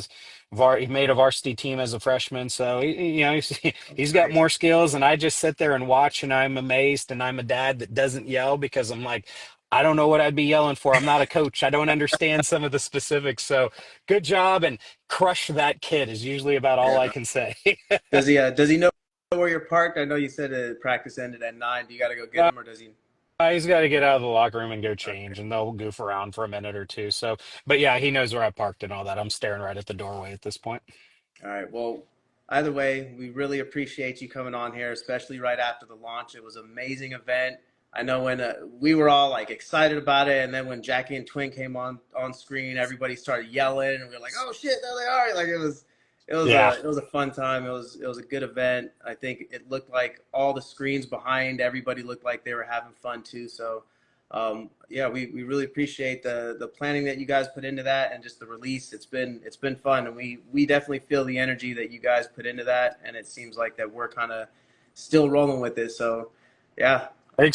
made a varsity team as a freshman, so he's got Nice. more skills. And I just sit there and watch, and I'm amazed. And I'm a dad that doesn't yell because I'm like, I don't know what I'd be yelling for. I'm not a coach. I don't understand some of the specifics. So good job and crush that kid is usually about all I Yeah. can say. Does he know where you're parked? I know you said practice ended at 9. Do you got to go get him, or does he? He's got to get out of the locker room and go Okay. change, and they'll goof around for a minute or two. So, but yeah, he knows where I parked and all that. I'm staring right at the doorway at this point. All right. Well, either way, we really appreciate you coming on here, especially right after the launch. It was an amazing event. I know when we were all like excited about it, and then when Jackie and Twin came on screen, everybody started yelling, and we were like, "Oh shit, there they are!" Like Yeah. it was a fun time. It was a good event. I think it looked like all the screens behind everybody looked like they were having fun too. So yeah, we really appreciate the planning that you guys put into that and just the release. It's been fun, and we definitely feel the energy that you guys put into that, and it seems like that we're kind of still rolling with it. So yeah,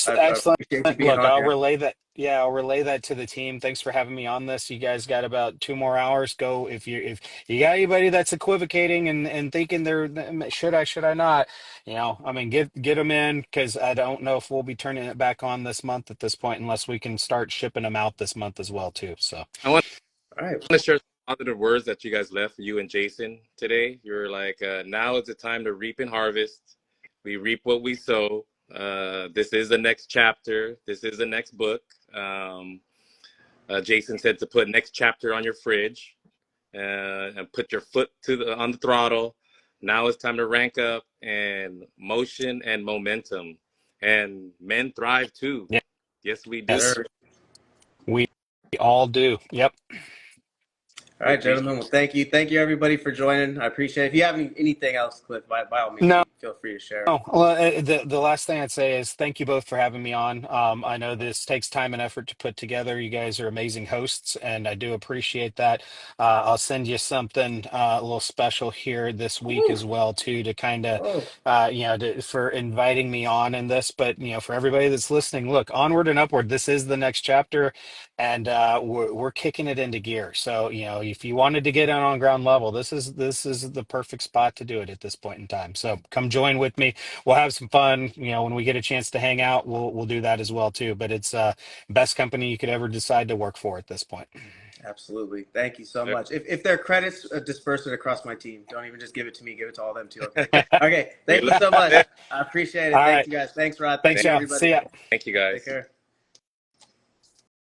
I Excellent. appreciate you being Look, on I'll here. relay that. Yeah, I'll relay that to the team. Thanks for having me on this. You guys got about 2 more hours. Go if you got anybody that's equivocating and thinking they're should I not? I mean, get them in because I don't know if we'll be turning it back on this month at this point unless we can start shipping them out this month as well too. So I want All right. to share some positive words that you guys left, you and Jason, today. You're like, now is the time to reap and harvest. We reap what we sow. This is the next chapter. This is the next book. Jason said to put next chapter on your fridge and put your foot on the throttle. Now it's time to rank up and motion and momentum. And men thrive too. yeah, Yes, we do. yes, Sure. we all do. Yep. All We right, appreciate gentlemen. Well, thank you everybody for joining. I appreciate it. If you have anything else, Cliff, by all means, No. feel free to share. Oh, well, the last thing I'd say is thank you both for having me on. I know this takes time and effort to put together. You guys are amazing hosts, and I do appreciate that. I'll send you something a little special here this week Woo. as well, too, to kind of, Oh, for inviting me on in this. But for everybody that's listening, look, onward and upward. This is the next chapter, and we're kicking it into gear. So if you wanted to get on ground level, this is the perfect spot to do it at this point in time. So come join with me. We'll have some fun. When we get a chance to hang out, we'll do that as well too. But it's best company you could ever decide to work for at this point. absolutely. Thank you so it. much. If there are credits, disperse it across my team. Don't even just give it to me. Give it to all them too. Okay. Okay. We Thank you love so much. it. I appreciate it. All Thank right. you guys. Thanks, Rod. Thanks, Thank you, y'all. everybody. See ya. Thank you Take guys. care.